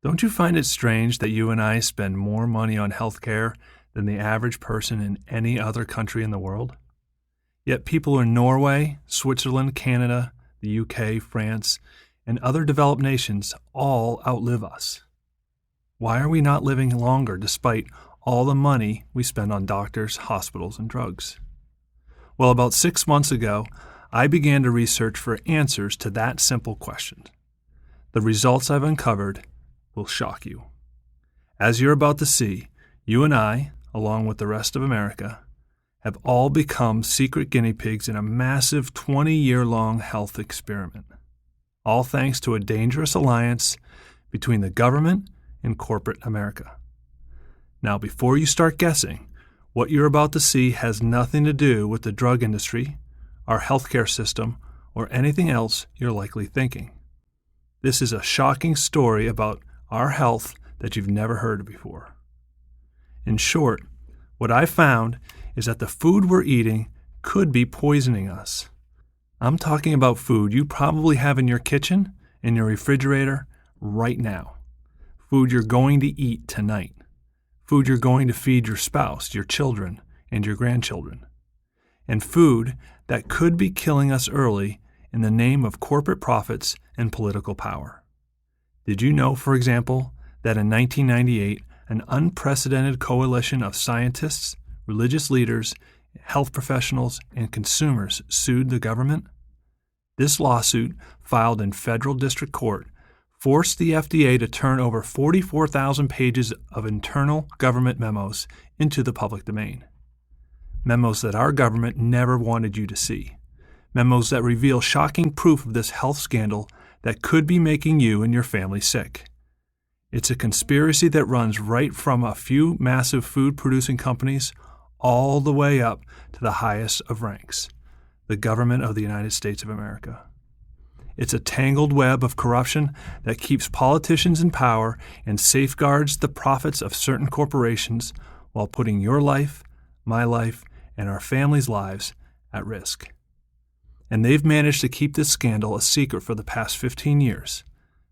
Don't you find it strange that you and I spend more money on healthcare than the average person in any other country in the world? Yet people in Norway, Switzerland, Canada, the UK, France, and other developed nations all outlive us. Why are we not living longer despite all the money we spend on doctors, hospitals, and drugs? Well, about 6 months ago, I began to research for answers to that simple question. The results I've uncovered will shock you. As you're about to see, you and I, along with the rest of America, have all become secret guinea pigs in a massive 20-year-long health experiment, all thanks to a dangerous alliance between the government and corporate America. Now, before you start guessing, what you're about to see has nothing to do with the drug industry, our healthcare system, or anything else you're likely thinking. This is a shocking story about our health that you've never heard before. In short, what I found is that the food we're eating could be poisoning us. I'm talking about food you probably have in your kitchen, in your refrigerator, right now. Food you're going to eat tonight. Food you're going to feed your spouse, your children, and your grandchildren. And food that could be killing us early in the name of corporate profits and political power. Did you know, for example, that in 1998, an unprecedented coalition of scientists, religious leaders, health professionals, and consumers sued the government? This lawsuit, filed in federal district court, forced the FDA to turn over 44,000 pages of internal government memos into the public domain. Memos that our government never wanted you to see. Memos that reveal shocking proof of this health scandal that could be making you and your family sick. It's a conspiracy that runs right from a few massive food-producing companies all the way up to the highest of ranks, the government of the United States of America. It's a tangled web of corruption that keeps politicians in power and safeguards the profits of certain corporations while putting your life, my life, and our families' lives at risk. And they've managed to keep this scandal a secret for the past 15 years.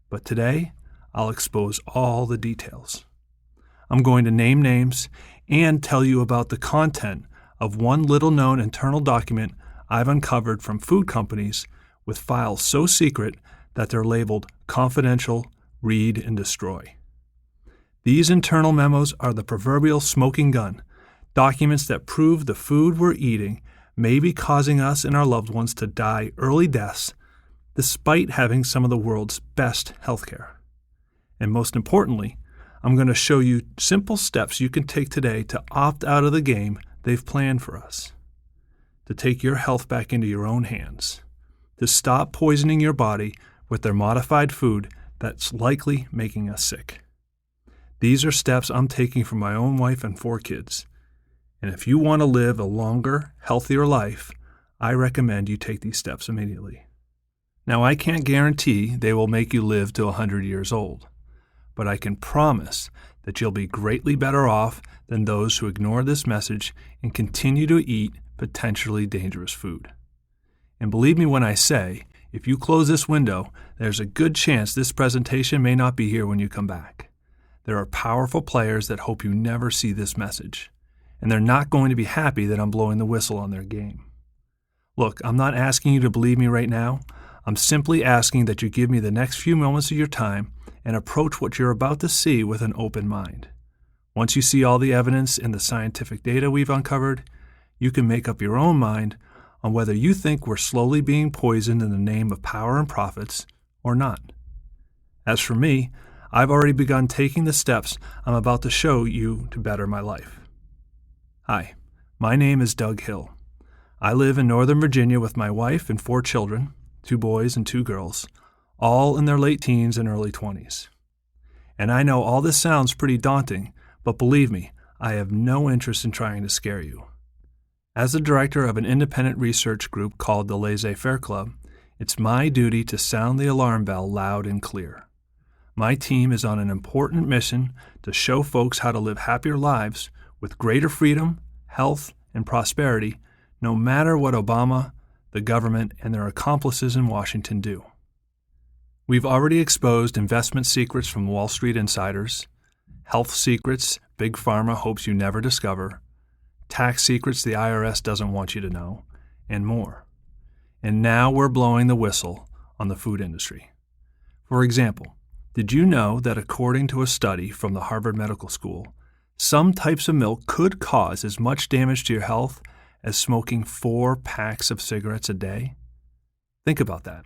But today, I'll expose all the details. I'm going to name names and tell you about the content of one little-known internal document I've uncovered from food companies with files so secret that they're labeled confidential, read, and destroy. These internal memos are the proverbial smoking gun, documents that prove the food we're eating may be causing us and our loved ones to die early deaths despite having some of the world's best healthcare. And most importantly, I'm going to show you simple steps you can take today to opt out of the game they've planned for us, to take your health back into your own hands, to stop poisoning your body with their modified food that's likely making us sick. These are steps I'm taking for my own wife and 4 kids. And if you want to live a longer, healthier life, I recommend you take these steps immediately. Now, I can't guarantee they will make you live to 100 years old, but I can promise that you'll be greatly better off than those who ignore this message and continue to eat potentially dangerous food. And believe me when I say, if you close this window, there's a good chance this presentation may not be here when you come back. There are powerful players that hope you never see this message, and they're not going to be happy that I'm blowing the whistle on their game. Look, I'm not asking you to believe me right now. I'm simply asking that you give me the next few moments of your time and approach what you're about to see with an open mind. Once you see all the evidence and the scientific data we've uncovered, you can make up your own mind on whether you think we're slowly being poisoned in the name of power and profits or not. As for me, I've already begun taking the steps I'm about to show you to better my life. Hi, my name is Doug Hill. I live in Northern Virginia with my wife and 4 children, 2 boys and 2 girls, all in their late teens and early 20s. And I know all this sounds pretty daunting, but believe me, I have no interest in trying to scare you. As the director of an independent research group called the Laissez-Faire Club, it's my duty to sound the alarm bell loud and clear. My team is on an important mission to show folks how to live happier lives with greater freedom, health, and prosperity, no matter what Obama, the government, and their accomplices in Washington do. We've already exposed investment secrets from Wall Street insiders, health secrets Big Pharma hopes you never discover, tax secrets the IRS doesn't want you to know, and more. And now we're blowing the whistle on the food industry. For example, did you know that according to a study from the Harvard Medical School, some types of milk could cause as much damage to your health as smoking 4 packs of cigarettes a day? Think about that.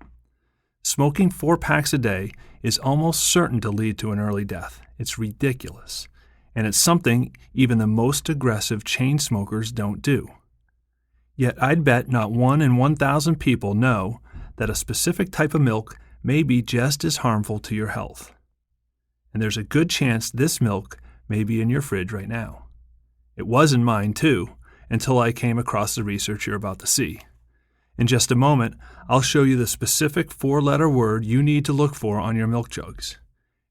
Smoking 4 packs a day is almost certain to lead to an early death. It's ridiculous. And it's something even the most aggressive chain smokers don't do. Yet I'd bet not 1 in 1,000 people know that a specific type of milk may be just as harmful to your health. And there's a good chance this milk may be in your fridge right now. It was in mine too, until I came across the research you're about to see. In just a moment, I'll show you the specific 4-letter word you need to look for on your milk jugs.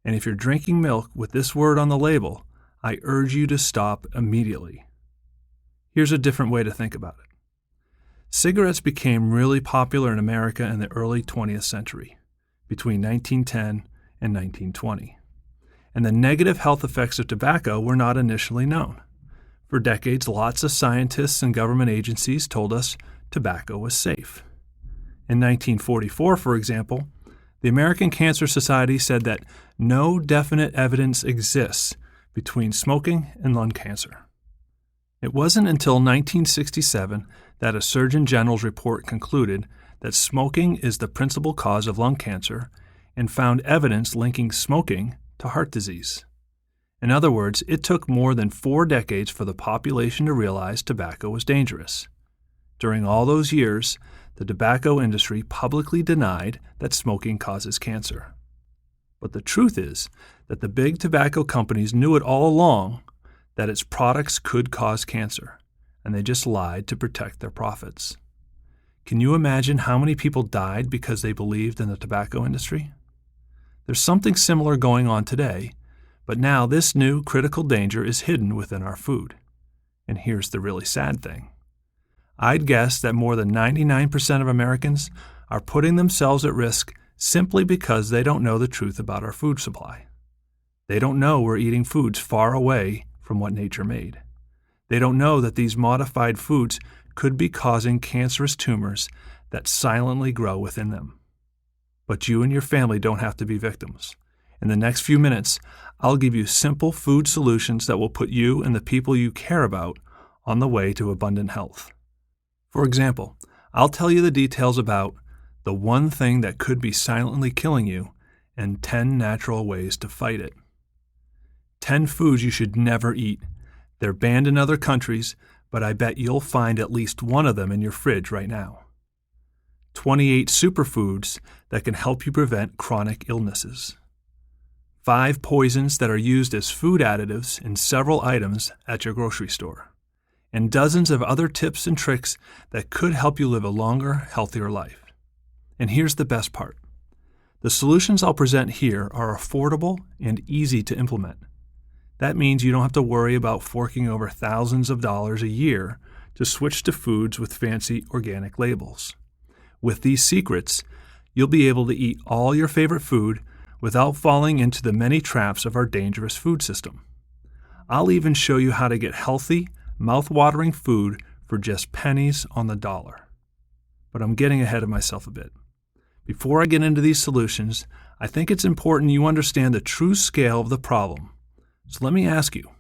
And if you're drinking milk with this word on the label, I urge you to stop immediately. Here's a different way to think about it. Cigarettes became really popular in America in the early 20th century, between 1910 and 1920. And the negative health effects of tobacco were not initially known. For decades, lots of scientists and government agencies told us tobacco was safe. In 1944, for example, the American Cancer Society said that no definite evidence exists between smoking and lung cancer. It wasn't until 1967 that a Surgeon General's report concluded that smoking is the principal cause of lung cancer and found evidence linking smoking to heart disease. In other words, it took more than 4 decades for the population to realize tobacco was dangerous. During all those years, the tobacco industry publicly denied that smoking causes cancer. But the truth is that the big tobacco companies knew it all along that its products could cause cancer, and they just lied to protect their profits. Can you imagine how many people died because they believed in the tobacco industry? There's something similar going on today, but now this new critical danger is hidden within our food. And here's the really sad thing. I'd guess that more than 99% of Americans are putting themselves at risk simply because they don't know the truth about our food supply. They don't know we're eating foods far away from what nature made. They don't know that these modified foods could be causing cancerous tumors that silently grow within them. But you and your family don't have to be victims. In the next few minutes, I'll give you simple food solutions that will put you and the people you care about on the way to abundant health. For example, I'll tell you the details about the one thing that could be silently killing you and 10 natural ways to fight it. 10 foods you should never eat. They're banned in other countries, but I bet you'll find at least one of them in your fridge right now. 28 superfoods that can help you prevent chronic illnesses. 5 poisons that are used as food additives in several items at your grocery store. And dozens of other tips and tricks that could help you live a longer, healthier life. And here's the best part. The solutions I'll present here are affordable and easy to implement. That means you don't have to worry about forking over thousands of dollars a year to switch to foods with fancy organic labels. With these secrets, you'll be able to eat all your favorite food without falling into the many traps of our dangerous food system. I'll even show you how to get healthy, mouth-watering food for just pennies on the dollar. But I'm getting ahead of myself a bit. Before I get into these solutions, I think it's important you understand the true scale of the problem. So let me ask you,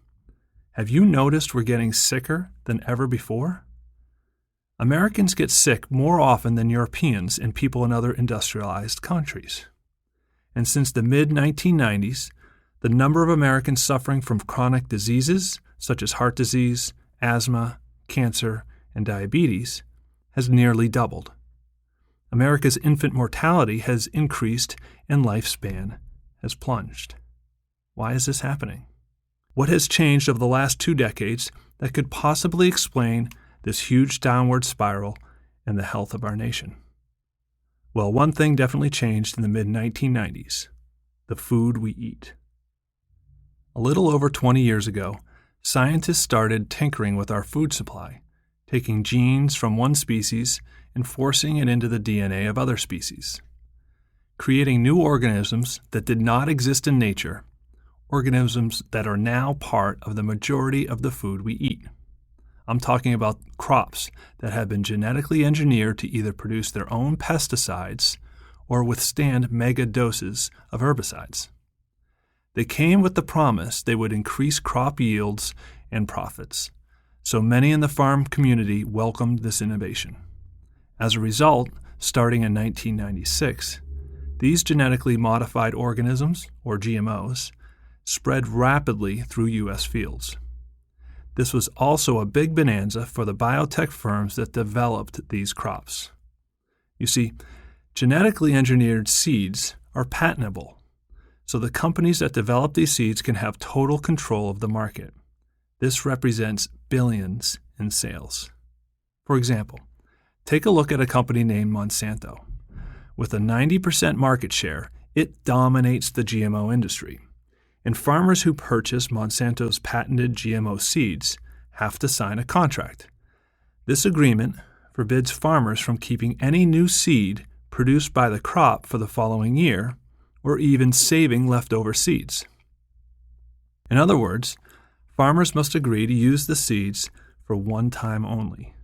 have you noticed we're getting sicker than ever before? Americans get sick more often than Europeans and people in other industrialized countries. And since the mid-1990s, the number of Americans suffering from chronic diseases, such as heart disease, asthma, cancer, and diabetes, has nearly doubled. America's infant mortality has increased and lifespan has plunged. Why is this happening? What has changed over the last 2 decades that could possibly explain this huge downward spiral in the health of our nation? Well, one thing definitely changed in the mid-1990s: the food we eat. A little over 20 years ago, scientists started tinkering with our food supply, taking genes from one species and forcing it into the DNA of other species. creating new organisms that did not exist in nature, organisms that are now part of the majority of the food we eat. I'm talking about crops that have been genetically engineered to either produce their own pesticides or withstand mega doses of herbicides. They came with the promise they would increase crop yields and profits, so many in the farm community welcomed this innovation. As a result, starting in 1996, these genetically modified organisms, or GMOs, spread rapidly through U.S. fields. This was also a big bonanza for the biotech firms that developed these crops. You see, genetically engineered seeds are patentable, so the companies that develop these seeds can have total control of the market. This represents billions in sales. For example, take a look at a company named Monsanto. With a 90% market share, it dominates the GMO industry. And farmers who purchase Monsanto's patented GMO seeds have to sign a contract. This agreement forbids farmers from keeping any new seed produced by the crop for the following year, or even saving leftover seeds. In other words, farmers must agree to use the seeds for one time only.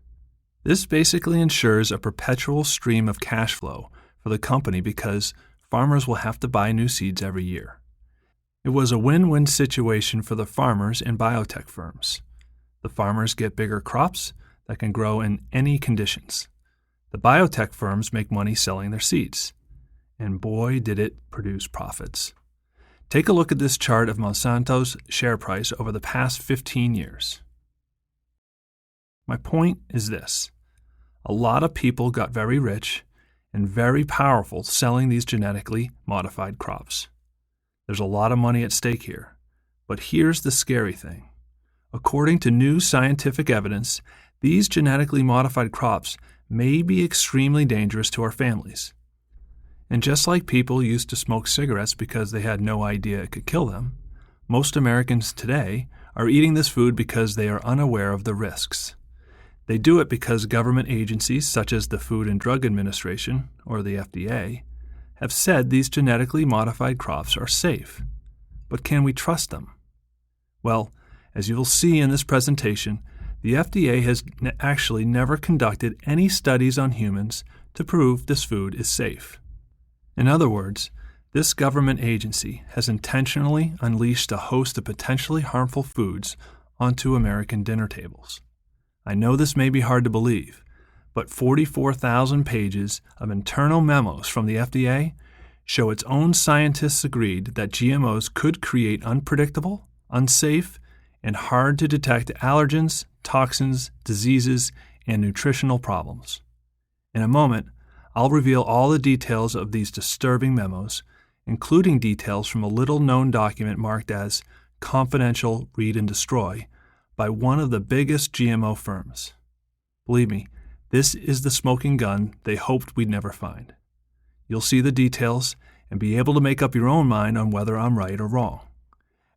This basically ensures a perpetual stream of cash flow for the company because farmers will have to buy new seeds every year. It was a win-win situation for the farmers and biotech firms. The farmers get bigger crops that can grow in any conditions. The biotech firms make money selling their seeds. And boy, did it produce profits. Take a look at this chart of Monsanto's share price over the past 15 years. My point is this. A lot of people got very rich and very powerful selling these genetically modified crops. There's a lot of money at stake here. But here's the scary thing. According to new scientific evidence, these genetically modified crops may be extremely dangerous to our families. And just like people used to smoke cigarettes because they had no idea it could kill them, most Americans today are eating this food because they are unaware of the risks. They do it because government agencies such as the Food and Drug Administration, or the FDA, have said these genetically modified crops are safe. But can we trust them? Well, as you will see in this presentation, the FDA has actually never conducted any studies on humans to prove this food is safe. In other words, this government agency has intentionally unleashed a host of potentially harmful foods onto American dinner tables. I know this may be hard to believe, but 44,000 pages of internal memos from the FDA show its own scientists agreed that GMOs could create unpredictable, unsafe, and hard-to-detect allergens, toxins, diseases, and nutritional problems. In a moment, I'll reveal all the details of these disturbing memos, including details from a little-known document marked as Confidential Read and Destroy by one of the biggest GMO firms. Believe me, this is the smoking gun they hoped we'd never find. You'll see the details and be able to make up your own mind on whether I'm right or wrong.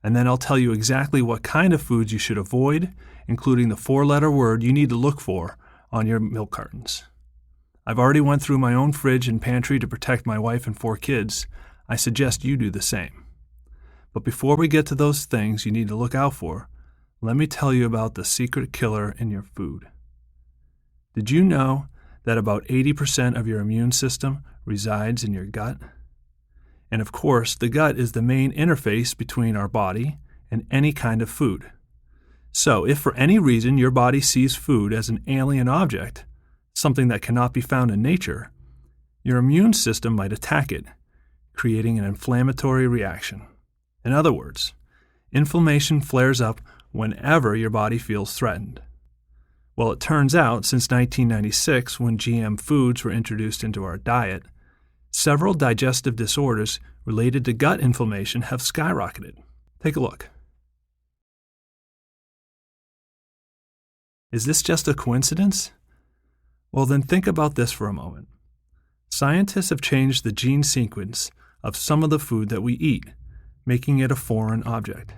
And then I'll tell you exactly what kind of foods you should avoid, including the 4-letter word you need to look for on your milk cartons. I've already went through my own fridge and pantry to protect my wife and 4 kids. I suggest you do the same. But before we get to those things you need to look out for, let me tell you about the secret killer in your food. Did you know that about 80% of your immune system resides in your gut? And of course, the gut is the main interface between our body and any kind of food. So if for any reason your body sees food as an alien object, something that cannot be found in nature, your immune system might attack it, creating an inflammatory reaction. In other words, inflammation flares up whenever your body feels threatened. Well, it turns out, since 1996, when GM foods were introduced into our diet, several digestive disorders related to gut inflammation have skyrocketed. Take a look. Is this just a coincidence? Well, then think about this for a moment. Scientists have changed the gene sequence of some of the food that we eat, making it a foreign object.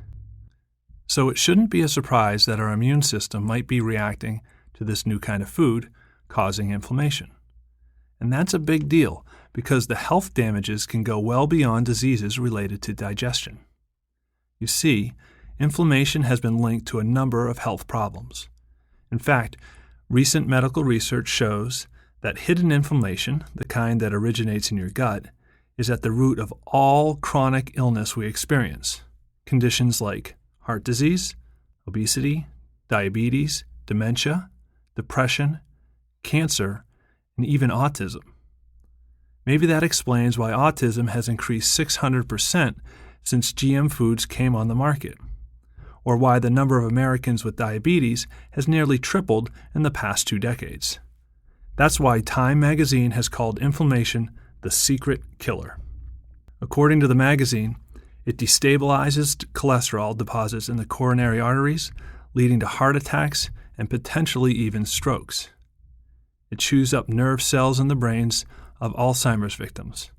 So it shouldn't be a surprise that our immune system might be reacting to this new kind of food, causing inflammation. And that's a big deal because the health damages can go well beyond diseases related to digestion. You see, inflammation has been linked to a number of health problems. In fact, recent medical research shows that hidden inflammation, the kind that originates in your gut, is at the root of all chronic illness we experience. Conditions like heart disease, obesity, diabetes, dementia, depression, cancer, and even autism. Maybe that explains why autism has increased 600% since GM foods came on the market, or why the number of Americans with diabetes has nearly tripled in the past 2 decades. That's why Time magazine has called inflammation the secret killer. According to the magazine, it destabilizes cholesterol deposits in the coronary arteries, leading to heart attacks and potentially even strokes. It chews up nerve cells in the brains of Alzheimer's victims.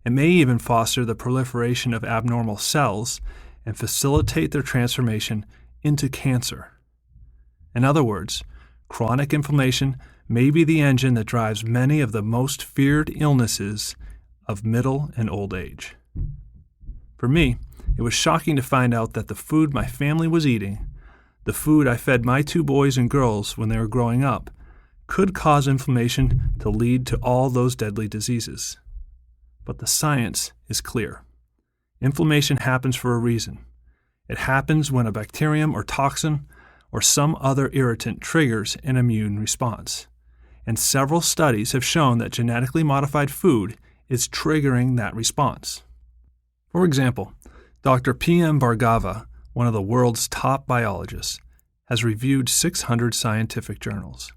It may even foster the proliferation of abnormal cells and facilitate their transformation into cancer. In other words, chronic inflammation may be the engine that drives many of the most feared illnesses of middle and old age. For me, it was shocking to find out that the food my family was eating, the food I fed my 2 boys and girls when they were growing up, could cause inflammation to lead to all those deadly diseases. But the science is clear. Inflammation happens for a reason. It happens when a bacterium or toxin or some other irritant triggers an immune response. And several studies have shown that genetically modified food is triggering that response. For example, Dr. P.M. Bhargava, one of the world's top biologists, has reviewed 600 scientific journals.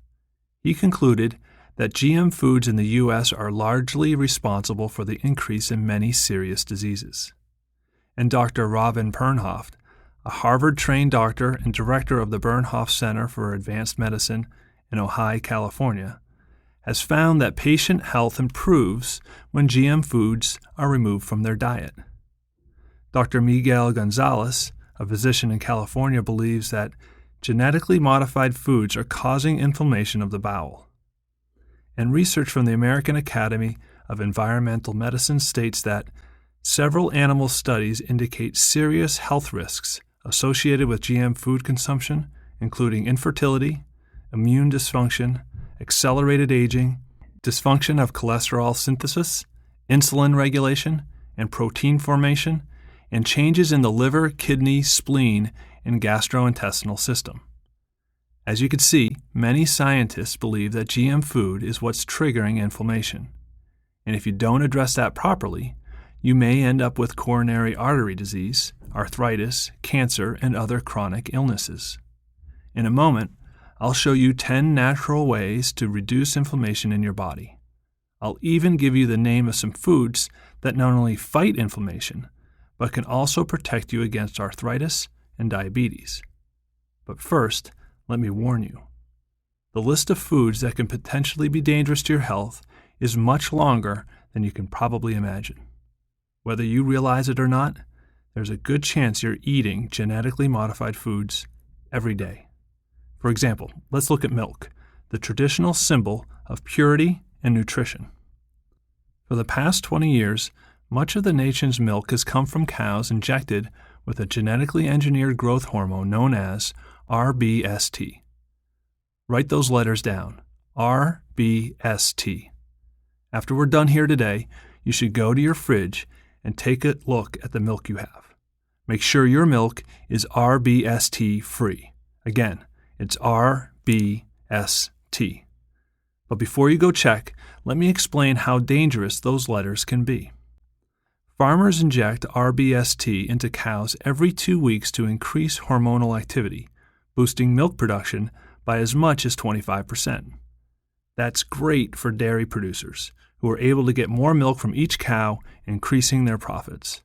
He concluded that GM foods in the U.S. are largely responsible for the increase in many serious diseases. And Dr. Robin Bernhoft, a Harvard-trained doctor and director of the Bernhoft Center for Advanced Medicine in Ojai, California, has found that patient health improves when GM foods are removed from their diet. Dr. Miguel Gonzalez, a physician in California, believes that genetically modified foods are causing inflammation of the bowel. And research from the American Academy of Environmental Medicine states that several animal studies indicate serious health risks associated with GM food consumption, including infertility, immune dysfunction, accelerated aging, dysfunction of cholesterol synthesis, insulin regulation, and protein formation, and changes in the liver, kidney, spleen, and gastrointestinal system. As you can see, many scientists believe that GM food is what's triggering inflammation. And if you don't address that properly, you may end up with coronary artery disease, arthritis, cancer, and other chronic illnesses. In a moment, I'll show you 10 natural ways to reduce inflammation in your body. I'll even give you the name of some foods that not only fight inflammation, but can also protect you against arthritis and diabetes. But first, let me warn you. The list of foods that can potentially be dangerous to your health is much longer than you can probably imagine. Whether you realize it or not, there's a good chance you're eating genetically modified foods every day. For example, let's look at milk, the traditional symbol of purity and nutrition. For the past 20 years, much of the nation's milk has come from cows injected with a genetically engineered growth hormone known as RBST. Write those letters down, RBST. After we're done here today, you should go to your fridge and take a look at the milk you have. Make sure your milk is RBST free. Again, it's RBST. But before you go check, let me explain how dangerous those letters can be. Farmers inject RBST into cows every 2 weeks to increase hormonal activity, boosting milk production by as much as 25%. That's great for dairy producers, who are able to get more milk from each cow, increasing their profits.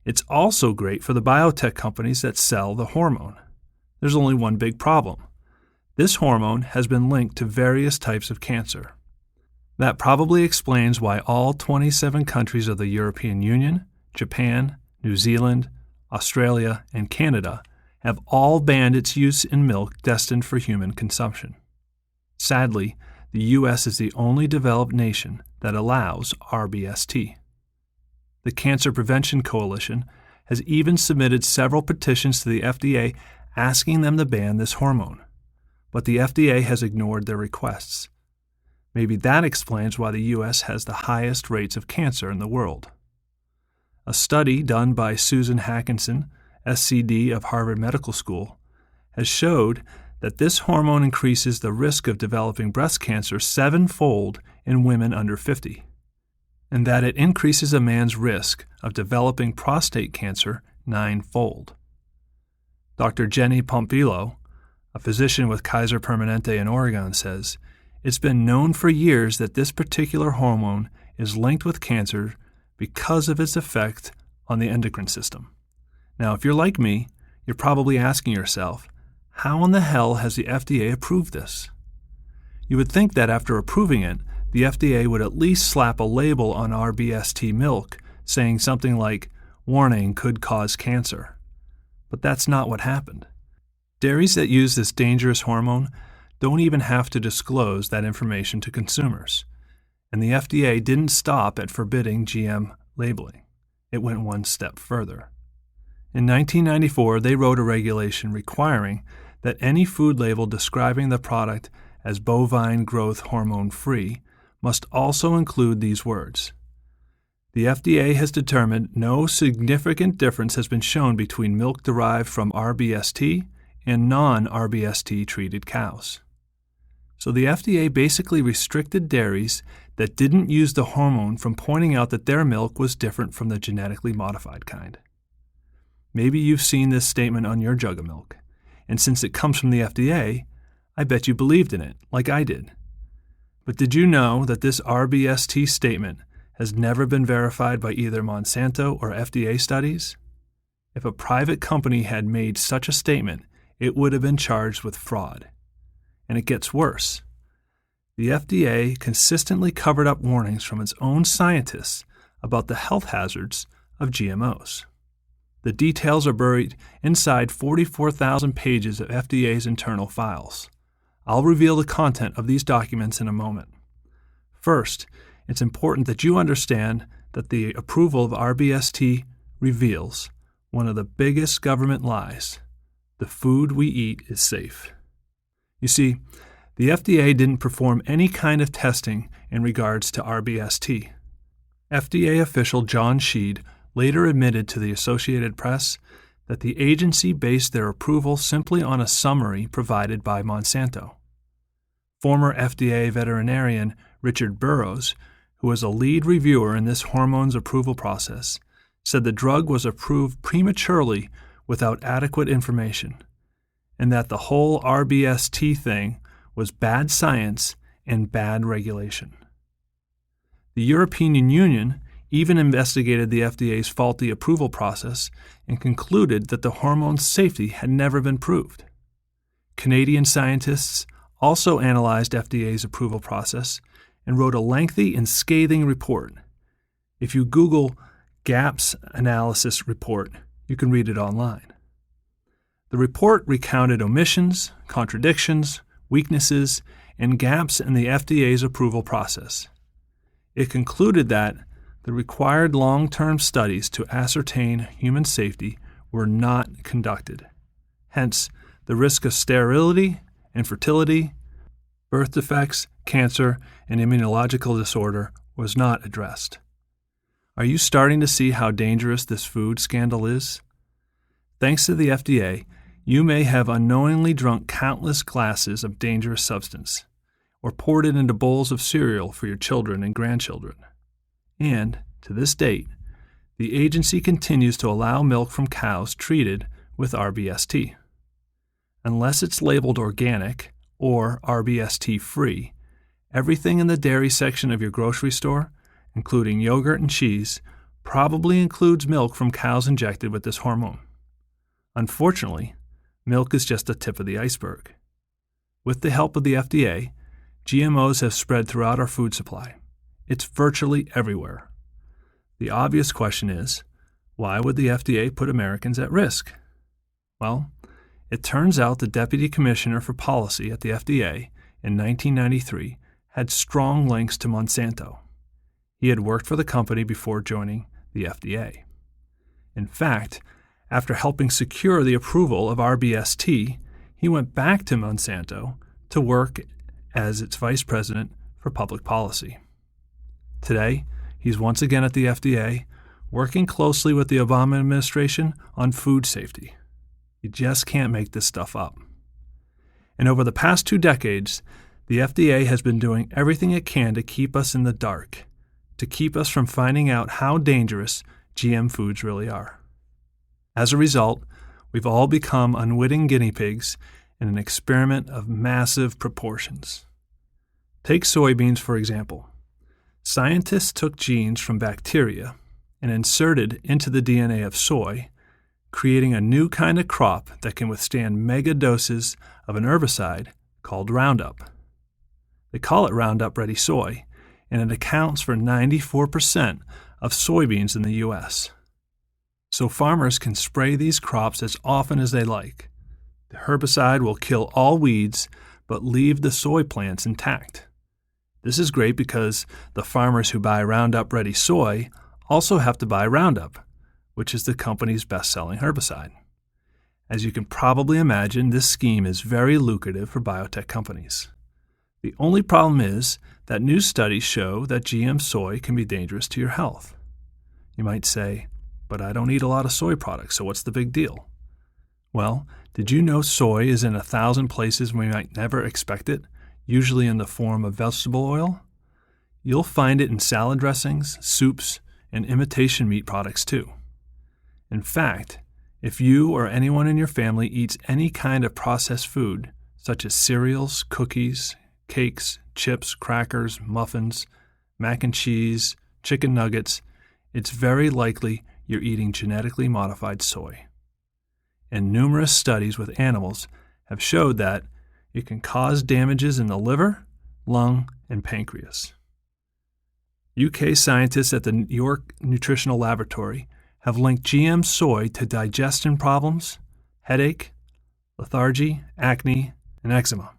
It's also great for the biotech companies that sell the hormone. There's only one big problem. This hormone has been linked to various types of cancer. That probably explains why all 27 countries of the European Union, Japan, New Zealand, Australia, and Canada have all banned its use in milk destined for human consumption. Sadly, the U.S. is the only developed nation that allows RBST. The Cancer Prevention Coalition has even submitted several petitions to the FDA asking them to ban this hormone, but the FDA has ignored their requests. Maybe that explains why the U.S. has the highest rates of cancer in the world. A study done by Susan Hackinson, SCD of Harvard Medical School, has showed that this hormone increases the risk of developing breast cancer 7-fold in women under 50, and that it increases a man's risk of developing prostate cancer 9-fold. Dr. Jenny Pompilo, a physician with Kaiser Permanente in Oregon, says, "It's been known for years that this particular hormone is linked with cancer because of its effect on the endocrine system." Now, if you're like me, you're probably asking yourself, how in the hell has the FDA approved this? You would think that after approving it, the FDA would at least slap a label on RBST milk saying something like, "Warning, could cause cancer." But that's not what happened. Dairies that use this dangerous hormone don't even have to disclose that information to consumers. And the FDA didn't stop at forbidding GM labeling. It went one step further. In 1994, they wrote a regulation requiring that any food label describing the product as bovine growth hormone free must also include these words. The FDA has determined no significant difference has been shown between milk derived from RBST and non-RBST treated cows. So the FDA basically restricted dairies that didn't use the hormone from pointing out that their milk was different from the genetically modified kind. Maybe you've seen this statement on your jug of milk, and since it comes from the FDA, I bet you believed in it, like I did. But did you know that this RBST statement has never been verified by either Monsanto or FDA studies? If a private company had made such a statement, it would have been charged with fraud. And it gets worse. The FDA consistently covered up warnings from its own scientists about the health hazards of GMOs. The details are buried inside 44,000 pages of FDA's internal files. I'll reveal the content of these documents in a moment. First, it's important that you understand that the approval of RBST reveals one of the biggest government lies: the food we eat is safe. You see, the FDA didn't perform any kind of testing in regards to RBST. FDA official John Sheed later admitted to the Associated Press that the agency based their approval simply on a summary provided by Monsanto. Former FDA veterinarian Richard Burrows, who was a lead reviewer in this hormone's approval process, said the drug was approved prematurely without adequate information, and that the whole RBST thing was bad science and bad regulation. The European Union even investigated the FDA's faulty approval process and concluded that the hormone's safety had never been proved. Canadian scientists also analyzed FDA's approval process and wrote a lengthy and scathing report. If you Google GAPS analysis report, you can read it online. The report recounted omissions, contradictions, weaknesses, and gaps in the FDA's approval process. It concluded that the required long-term studies to ascertain human safety were not conducted. Hence, the risk of sterility, infertility, birth defects, cancer, and immunological disorder was not addressed. Are you starting to see how dangerous this food scandal is? Thanks to the FDA, you may have unknowingly drunk countless glasses of dangerous substance, or poured it into bowls of cereal for your children and grandchildren. And, to this date, the agency continues to allow milk from cows treated with RBST. Unless it's labeled organic or RBST-free, everything in the dairy section of your grocery store, including yogurt and cheese, probably includes milk from cows injected with this hormone. Unfortunately, milk is just the tip of the iceberg. With the help of the FDA, GMOs have spread throughout our food supply. It's virtually everywhere. The obvious question is, why would the FDA put Americans at risk? Well, it turns out the Deputy Commissioner for Policy at the FDA in 1993 had strong links to Monsanto. He had worked for the company before joining the FDA. In fact, after helping secure the approval of RBST, he went back to Monsanto to work as its vice president for public policy. Today, he's once again at the FDA, working closely with the Obama administration on food safety. You just can't make this stuff up. And over the past 2 decades, the FDA has been doing everything it can to keep us in the dark, to keep us from finding out how dangerous GM foods really are. As a result, we've all become unwitting guinea pigs in an experiment of massive proportions. Take soybeans, for example. Scientists took genes from bacteria and inserted into the DNA of soy, creating a new kind of crop that can withstand mega doses of an herbicide called Roundup. They call it Roundup Ready Soy, and it accounts for 94% of soybeans in the U.S. So farmers can spray these crops as often as they like. The herbicide will kill all weeds, but leave the soy plants intact. This is great because the farmers who buy Roundup Ready Soy also have to buy Roundup, which is the company's best-selling herbicide. As you can probably imagine, this scheme is very lucrative for biotech companies. The only problem is that new studies show that GM soy can be dangerous to your health. You might say, but I don't eat a lot of soy products, so what's the big deal? Well, did you know soy is in 1,000 places we might never expect it, usually in the form of vegetable oil? You'll find it in salad dressings, soups, and imitation meat products too. In fact, if you or anyone in your family eats any kind of processed food, such as cereals, cookies, cakes, chips, crackers, muffins, mac and cheese, chicken nuggets, it's very likely you're eating genetically modified soy. And numerous studies with animals have showed that it can cause damages in the liver, lung, and pancreas. UK scientists at the York Nutritional Laboratory have linked GM soy to digestion problems, headache, lethargy, acne, and eczema.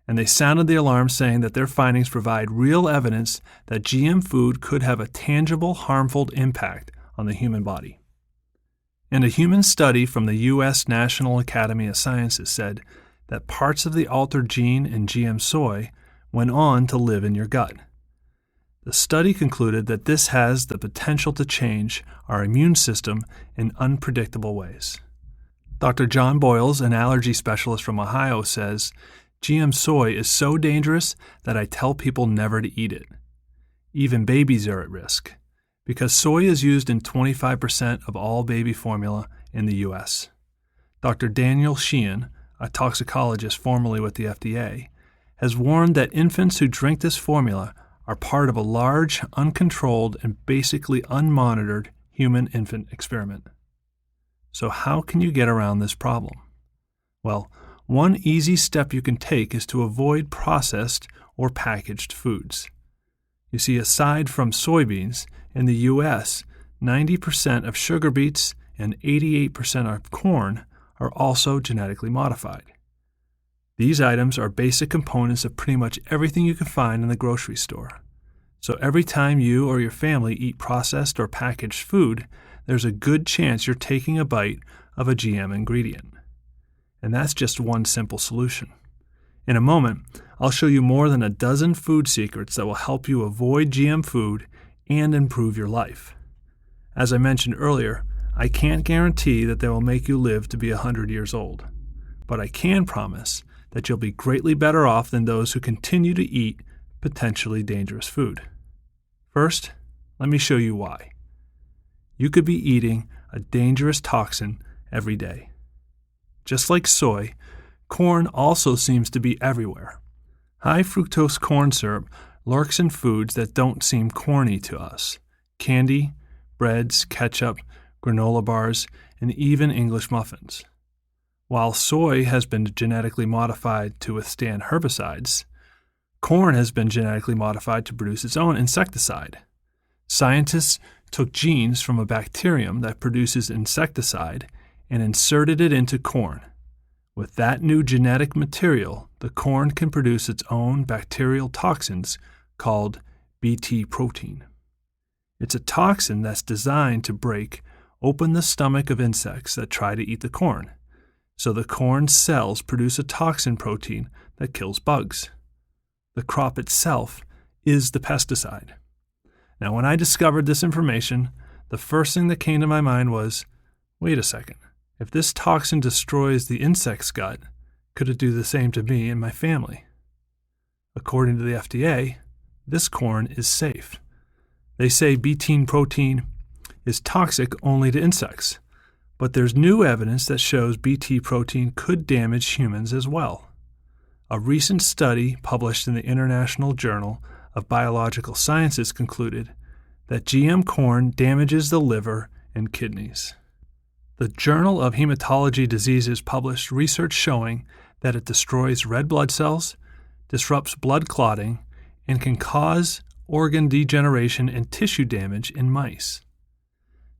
And they sounded the alarm, saying that their findings provide real evidence that GM food could have a tangible, harmful impact on the human body. And a human study from the U.S. National Academy of Sciences said that parts of the altered gene in GM soy went on to live in your gut. The study concluded that this has the potential to change our immune system in unpredictable ways. Dr. John Boyles, an allergy specialist from Ohio, says, GM soy is so dangerous that I tell people never to eat it. Even babies are at risk, because soy is used in 25% of all baby formula in the U.S. Dr. Daniel Sheehan, a toxicologist formerly with the FDA, has warned that infants who drink this formula are part of a large, uncontrolled, and basically unmonitored human-infant experiment. So how can you get around this problem? Well, one easy step you can take is to avoid processed or packaged foods. You see, aside from soybeans, in the U.S., 90% of sugar beets and 88% of corn are also genetically modified. These items are basic components of pretty much everything you can find in the grocery store. So every time you or your family eat processed or packaged food, there's a good chance you're taking a bite of a GM ingredient. And that's just one simple solution. In a moment, I'll show you more than a dozen food secrets that will help you avoid GM food and improve your life. As I mentioned earlier, I can't guarantee that they will make you live to be 100 years old, but I can promise that you'll be greatly better off than those who continue to eat potentially dangerous food. First, let me show you why. You could be eating a dangerous toxin every day. Just like soy, corn also seems to be everywhere. High fructose corn syrup lurks in foods that don't seem corny to us: candy, breads, ketchup, granola bars, and even English muffins. While soy has been genetically modified to withstand herbicides, corn has been genetically modified to produce its own insecticide. Scientists took genes from a bacterium that produces insecticide and inserted it into corn, With that new genetic material, the corn can produce its own bacterial toxins called Bt protein. It's a toxin that's designed to break open the stomach of insects that try to eat the corn, so the corn cells produce a toxin protein that kills bugs. The crop itself is the pesticide. Now, when I discovered this information, the first thing that came to my mind was, wait a second, if this toxin destroys the insect's gut, could it do the same to me and my family? According to the FDA, this corn is safe. They say Bt protein is toxic only to insects, but there's new evidence that shows Bt protein could damage humans as well. A recent study published in the International Journal of Biological Sciences concluded that GM corn damages the liver and kidneys. The Journal of Hematology Diseases published research showing that it destroys red blood cells, disrupts blood clotting, and can cause organ degeneration and tissue damage in mice.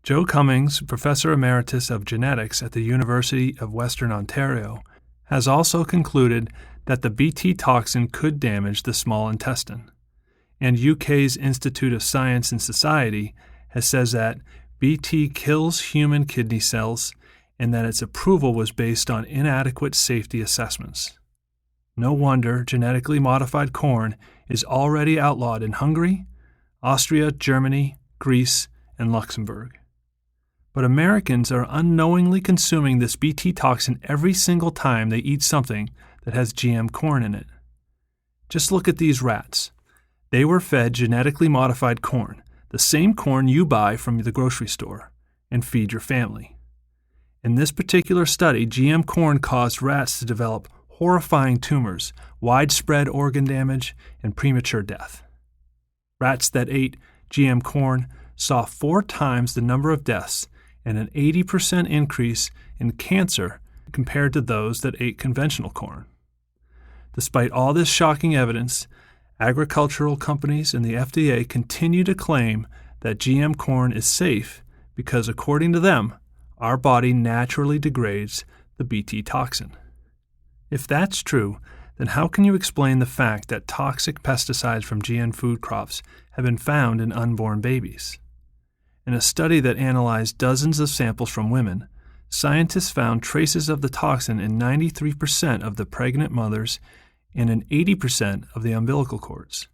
Joe Cummings, Professor Emeritus of Genetics at the University of Western Ontario, has also concluded that the Bt toxin could damage the small intestine. And UK's Institute of Science and Society has said that Bt kills human kidney cells and that its approval was based on inadequate safety assessments. No wonder genetically modified corn is already outlawed in Hungary, Austria, Germany, Greece, and Luxembourg. But Americans are unknowingly consuming this Bt toxin every single time they eat something that has GM corn in it. Just look at these rats. They were fed genetically modified corn, the same corn you buy from the grocery store, and feed your family. In this particular study, GM corn caused rats to develop horrifying tumors, widespread organ damage, and premature death. Rats that ate GM corn saw 4 times the number of deaths and an 80% increase in cancer compared to those that ate conventional corn. Despite all this shocking evidence, agricultural companies and the FDA continue to claim that GM corn is safe because, according to them, our body naturally degrades the Bt toxin. If that's true, then how can you explain the fact that toxic pesticides from GM food crops have been found in unborn babies? In a study that analyzed dozens of samples from women, scientists found traces of the toxin in 93% of the pregnant mothers and in 80% of the umbilical cords.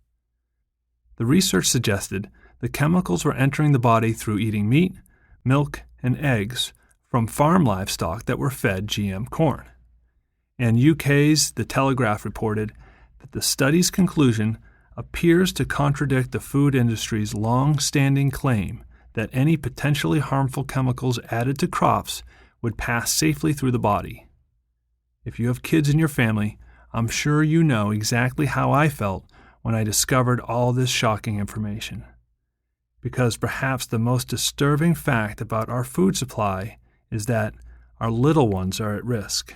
The research suggested the chemicals were entering the body through eating meat, milk, and eggs from farm livestock that were fed GM corn. And UK's The Telegraph reported that the study's conclusion appears to contradict the food industry's long-standing claim that any potentially harmful chemicals added to crops would pass safely through the body. If you have kids in your family, I'm sure you know exactly how I felt when I discovered all this shocking information. Because perhaps the most disturbing fact about our food supply is that our little ones are at risk.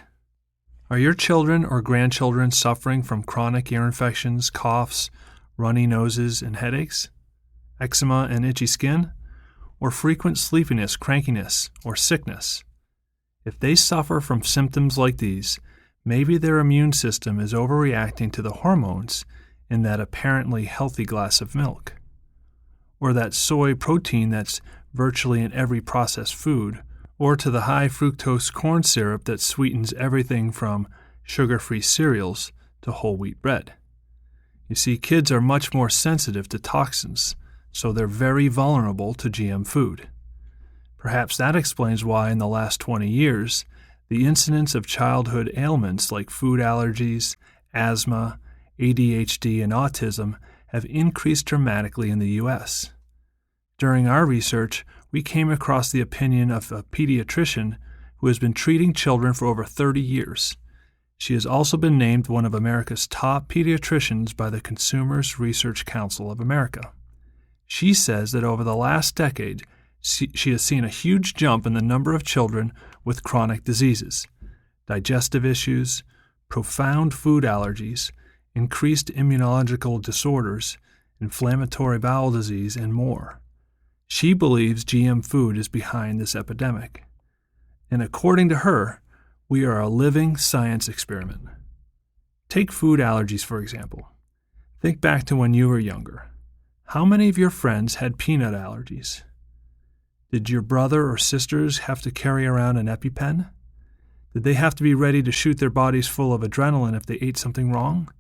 Are your children or grandchildren suffering from chronic ear infections, coughs, runny noses, and headaches, eczema and itchy skin, or frequent sleepiness, crankiness, or sickness? If they suffer from symptoms like these, maybe their immune system is overreacting to the hormones in that apparently healthy glass of milk, or that soy protein that's virtually in every processed food, or to the high fructose corn syrup that sweetens everything from sugar-free cereals to whole wheat bread. You see, kids are much more sensitive to toxins, so they're very vulnerable to GM food. Perhaps that explains why in the last 20 years, the incidence of childhood ailments like food allergies, asthma, ADHD, and autism have increased dramatically in the U.S. During our research, we came across the opinion of a pediatrician who has been treating children for over 30 years. She has also been named one of America's top pediatricians by the Consumers Research Council of America. She says that over the last decade, she has seen a huge jump in the number of children with chronic diseases, digestive issues, profound food allergies, increased immunological disorders, inflammatory bowel disease, and more. She believes GM food is behind this epidemic. And according to her, We are a living science experiment. Take food allergies, for example. Think back to when you were younger. How many of your friends had peanut allergies? Did your brother or sisters have to carry around an EpiPen? Did they have to be ready to shoot their bodies full of adrenaline if they ate something wrong?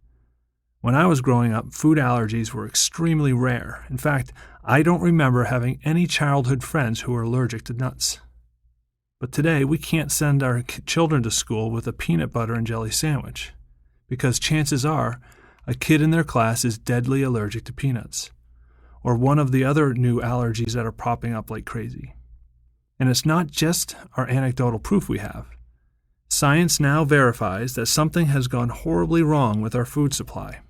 When I was growing up, food allergies were extremely rare. In fact, I don't remember having any childhood friends who were allergic to nuts. But today, we can't send our children to school with a peanut butter and jelly sandwich, because chances are a kid in their class is deadly allergic to peanuts, or one of the other new allergies that are popping up like crazy. And it's not just our anecdotal proof we have. Science now verifies that something has gone horribly wrong with our food supply.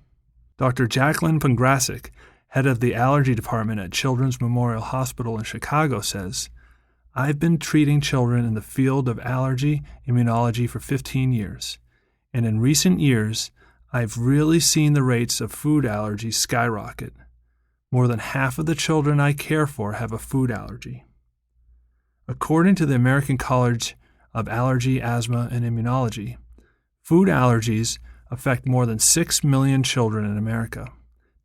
Dr. Jacqueline Pongrasic, head of the allergy department at Children's Memorial Hospital in Chicago, says, "I've been treating children in the field of allergy immunology for 15 years, and in recent years, I've really seen the rates of food allergies skyrocket. More than half of the children I care for have a food allergy." According to the American College of Allergy, Asthma, and Immunology, food allergies affect more than 6 million children in America.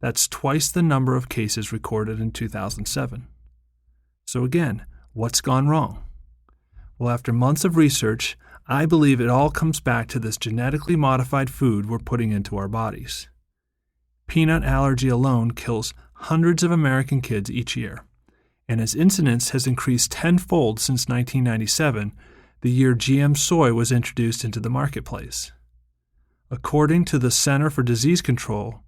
That's twice the number of cases recorded in 2007. So again, what's gone wrong? Well, after months of research, I believe it all comes back to this genetically modified food we're putting into our bodies. Peanut allergy alone kills hundreds of American kids each year, and its incidence has increased tenfold since 1997, the year GM soy was introduced into the marketplace. According to the Center for Disease Control,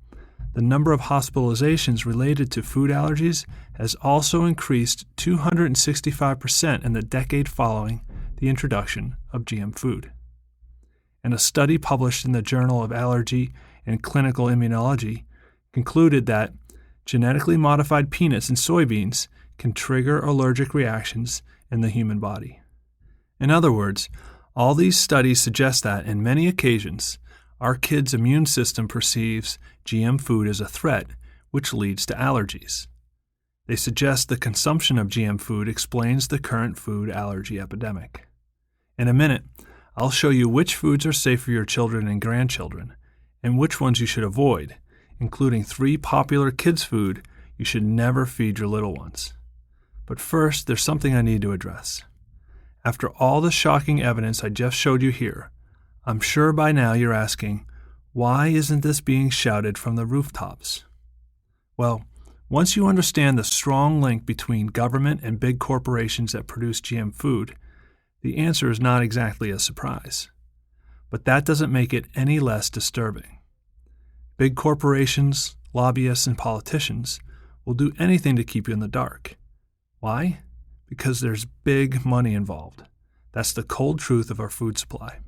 the number of hospitalizations related to food allergies has also increased 265% in the decade following the introduction of GM food. And a study published in the Journal of Allergy and Clinical Immunology concluded that genetically modified peanuts and soybeans can trigger allergic reactions in the human body. In other words, all these studies suggest that, in many occasions, our kids' immune system perceives GM food as a threat, which leads to allergies. They suggest the consumption of GM food explains the current food allergy epidemic. In a minute, I'll show you which foods are safe for your children and grandchildren, and which ones you should avoid, including 3 popular kids' food you should never feed your little ones. But first, there's something I need to address. After all the shocking evidence I just showed you here, I'm sure by now you're asking, why isn't this being shouted from the rooftops? Well, once you understand the strong link between government and big corporations that produce GM food, the answer is not exactly a surprise. But that doesn't make it any less disturbing. Big corporations, lobbyists, and politicians will do anything to keep you in the dark. Why? Because there's big money involved. That's the cold truth of our food supply.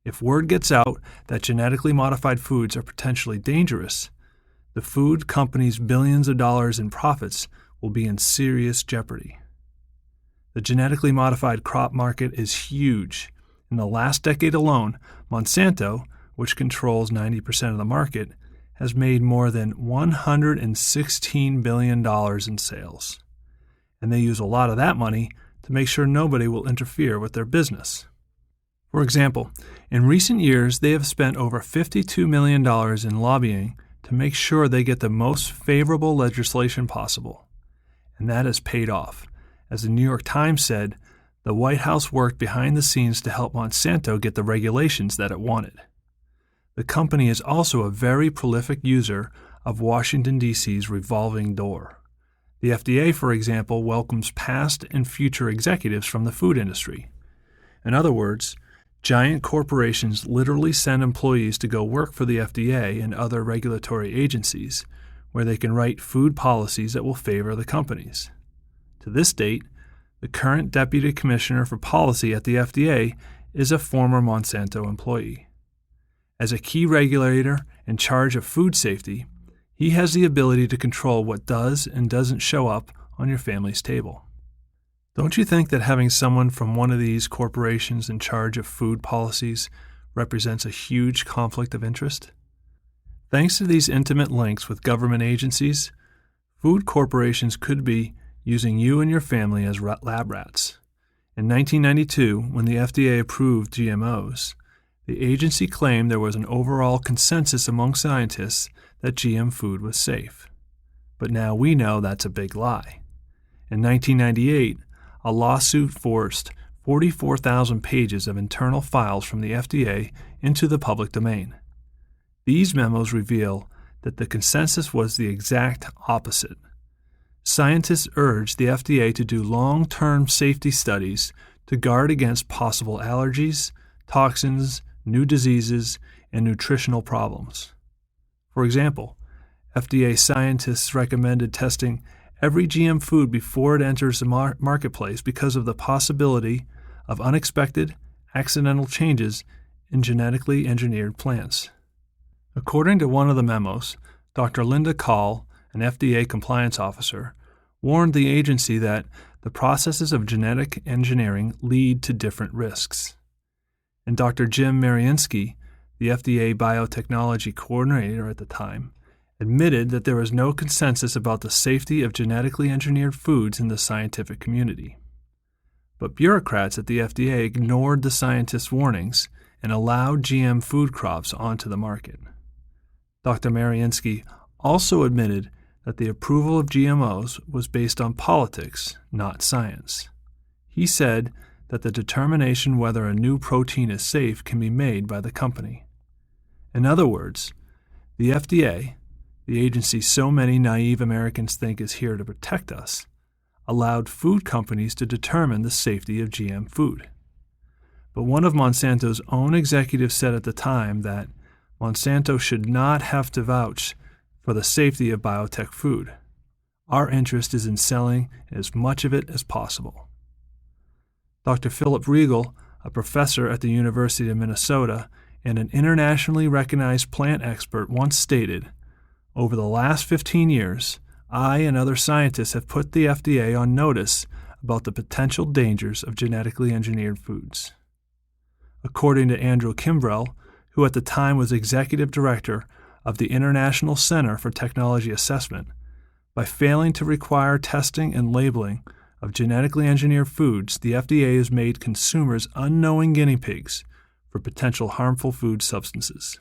If word gets out that genetically modified foods are potentially dangerous, the food companies' billions of dollars in profits will be in serious jeopardy. The genetically modified crop market is huge. In the last decade alone, Monsanto, which controls 90% of the market, has made more than $116 billion in sales. And they use a lot of that money to make sure nobody will interfere with their business. For example, in recent years, they have spent over $52 million in lobbying to make sure they get the most favorable legislation possible. And that has paid off. As the New York Times said, the White House worked behind the scenes to help Monsanto get the regulations that it wanted. The company is also a very prolific user of Washington, D.C.'s revolving door. The FDA, for example, welcomes past and future executives from the food industry. In other words, giant corporations literally send employees to go work for the FDA and other regulatory agencies, where they can write food policies that will favor the companies. To this date, the current Deputy Commissioner for Policy at the FDA is a former Monsanto employee. As a key regulator in charge of food safety, he has the ability to control what does and doesn't show up on your family's table. Don't you think that having someone from one of these corporations in charge of food policies represents a huge conflict of interest? Thanks to these intimate links with government agencies, food corporations could be using you and your family as lab rats. In 1992, when the FDA approved GMOs, the agency claimed there was an overall consensus among scientists that GM food was safe. But now we know that's a big lie. In 1998, a lawsuit forced 44,000 pages of internal files from the FDA into the public domain. These memos reveal that the consensus was the exact opposite. Scientists urged the FDA to do long-term safety studies to guard against possible allergies, toxins, new diseases, and nutritional problems. For example, FDA scientists recommended testing every GM food before it enters the marketplace because of the possibility of unexpected, accidental changes in genetically engineered plants. According to one of the memos, Dr. Linda Kahl, an FDA compliance officer, warned the agency that the processes of genetic engineering lead to different risks. And Dr. Jim Mariinsky, the FDA biotechnology coordinator at the time, admitted that there was no consensus about the safety of genetically engineered foods in the scientific community. But bureaucrats at the FDA ignored the scientists' warnings and allowed GM food crops onto the market. Dr. Mariinsky also admitted that the approval of GMOs was based on politics, not science. He said that the determination whether a new protein is safe can be made by the company. In other words, the FDA, the agency so many naive Americans think is here to protect us, allowed food companies to determine the safety of GM food. But one of Monsanto's own executives said at the time that Monsanto should not have to vouch for the safety of biotech food. Our interest is in selling as much of it as possible. Dr. Philip Riegel, a professor at the University of Minnesota and an internationally recognized plant expert, once stated, "Over the last 15 years, I and other scientists have put the FDA on notice about the potential dangers of genetically engineered foods." According to Andrew Kimbrell, who at the time was executive director of the International Center for Technology Assessment, by failing to require testing and labeling of genetically engineered foods, the FDA has made consumers unknowing guinea pigs for potential harmful food substances.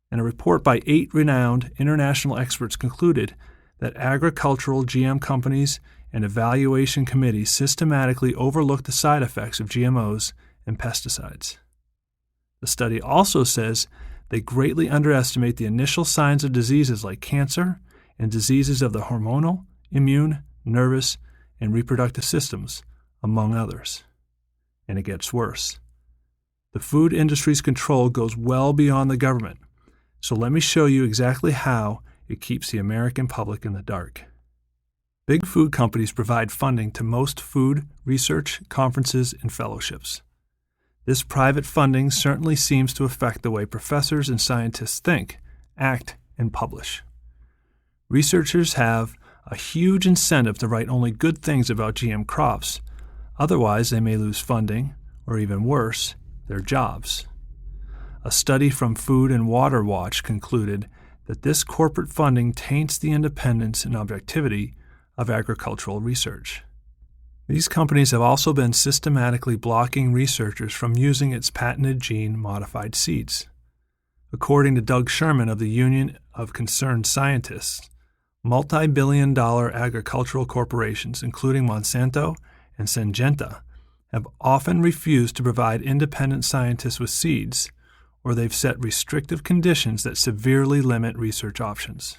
And a report by 8 renowned international experts concluded that agricultural GM companies and evaluation committees systematically overlook the side effects of GMOs and pesticides. The study also says they greatly underestimate the initial signs of diseases like cancer and diseases of the hormonal, immune, nervous, and reproductive systems, among others. And it gets worse. The food industry's control goes well beyond the government, so let me show you exactly how it keeps the American public in the dark. Big food companies provide funding to most food research, conferences, and fellowships. This private funding certainly seems to affect the way professors and scientists think, act, and publish. Researchers have a huge incentive to write only good things about GM crops, otherwise they may lose funding, or even worse, their jobs. A study from Food and Water Watch concluded that this corporate funding taints the independence and objectivity of agricultural research. These companies have also been systematically blocking researchers from using its patented gene-modified seeds. According to Doug Sherman of the Union of Concerned Scientists, multi-billion-dollar agricultural corporations, including Monsanto and Syngenta, have often refused to provide independent scientists with seeds, or they've set restrictive conditions that severely limit research options.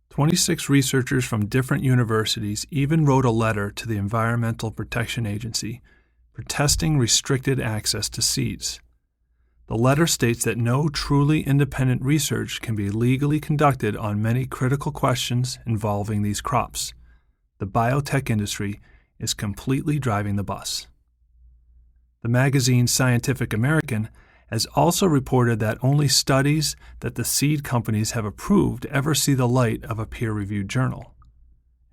26 researchers from different universities even wrote a letter to the Environmental Protection Agency protesting restricted access to seeds. The letter states that no truly independent research can be legally conducted on many critical questions involving these crops. The biotech industry is completely driving the bus. The magazine Scientific American has also reported that only studies that the seed companies have approved ever see the light of a peer-reviewed journal.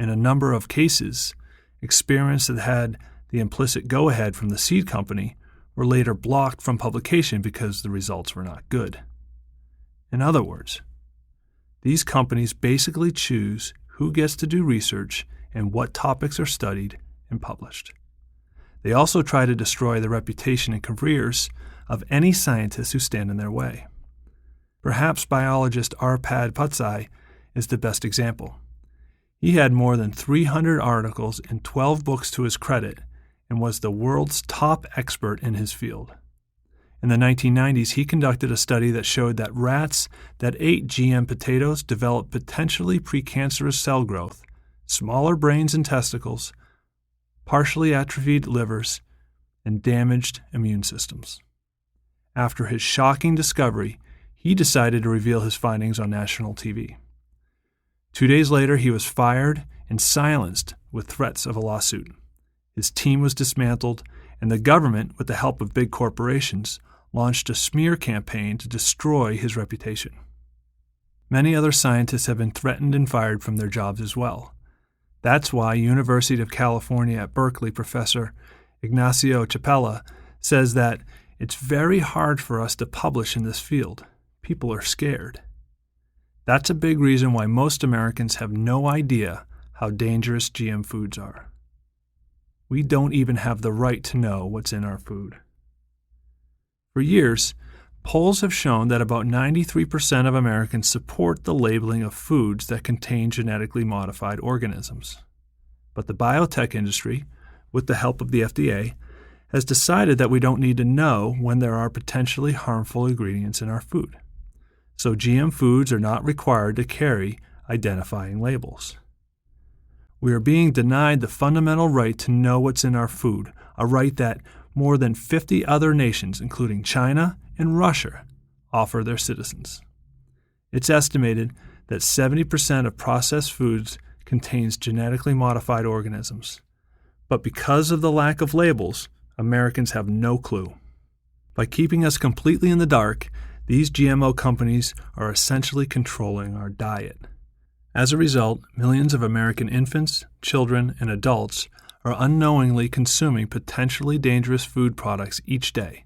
In a number of cases, experiments that had the implicit go-ahead from the seed company were later blocked from publication because the results were not good. In other words, these companies basically choose who gets to do research and what topics are studied and published. they also try to destroy the reputation and careers of any scientists who stand in their way. Perhaps biologist Arpad Pusztai is the best example. He had more than 300 articles and 12 books to his credit and was the world's top expert in his field. In the 1990s, he conducted a study that showed that rats that ate GM potatoes developed potentially precancerous cell growth, smaller brains and testicles, partially atrophied livers, and damaged immune systems. After his shocking discovery, he decided to reveal his findings on national TV. 2 days later, he was fired and silenced with threats of a lawsuit. His team was dismantled, and the government, with the help of big corporations, launched a smear campaign to destroy his reputation. Many other scientists have been threatened and fired from their jobs as well. That's why University of California at Berkeley professor Ignacio Chapela says that it's very hard for us to publish in this field. People are scared. That's a big reason why most Americans have no idea how dangerous GM foods are. We don't even have the right to know what's in our food. For years, polls have shown that about 93% of Americans support the labeling of foods that contain genetically modified organisms. But the biotech industry, with the help of the FDA, has decided that we don't need to know when there are potentially harmful ingredients in our food. So GM foods are not required to carry identifying labels. We are being denied the fundamental right to know what's in our food, a right that more than 50 other nations, including China and Russia, offer their citizens. It's estimated that 70% of processed foods contains genetically modified organisms. But because of the lack of labels, Americans have no clue. By keeping us completely in the dark, these GMO companies are essentially controlling our diet. As a result, millions of American infants, children, and adults are unknowingly consuming potentially dangerous food products each day.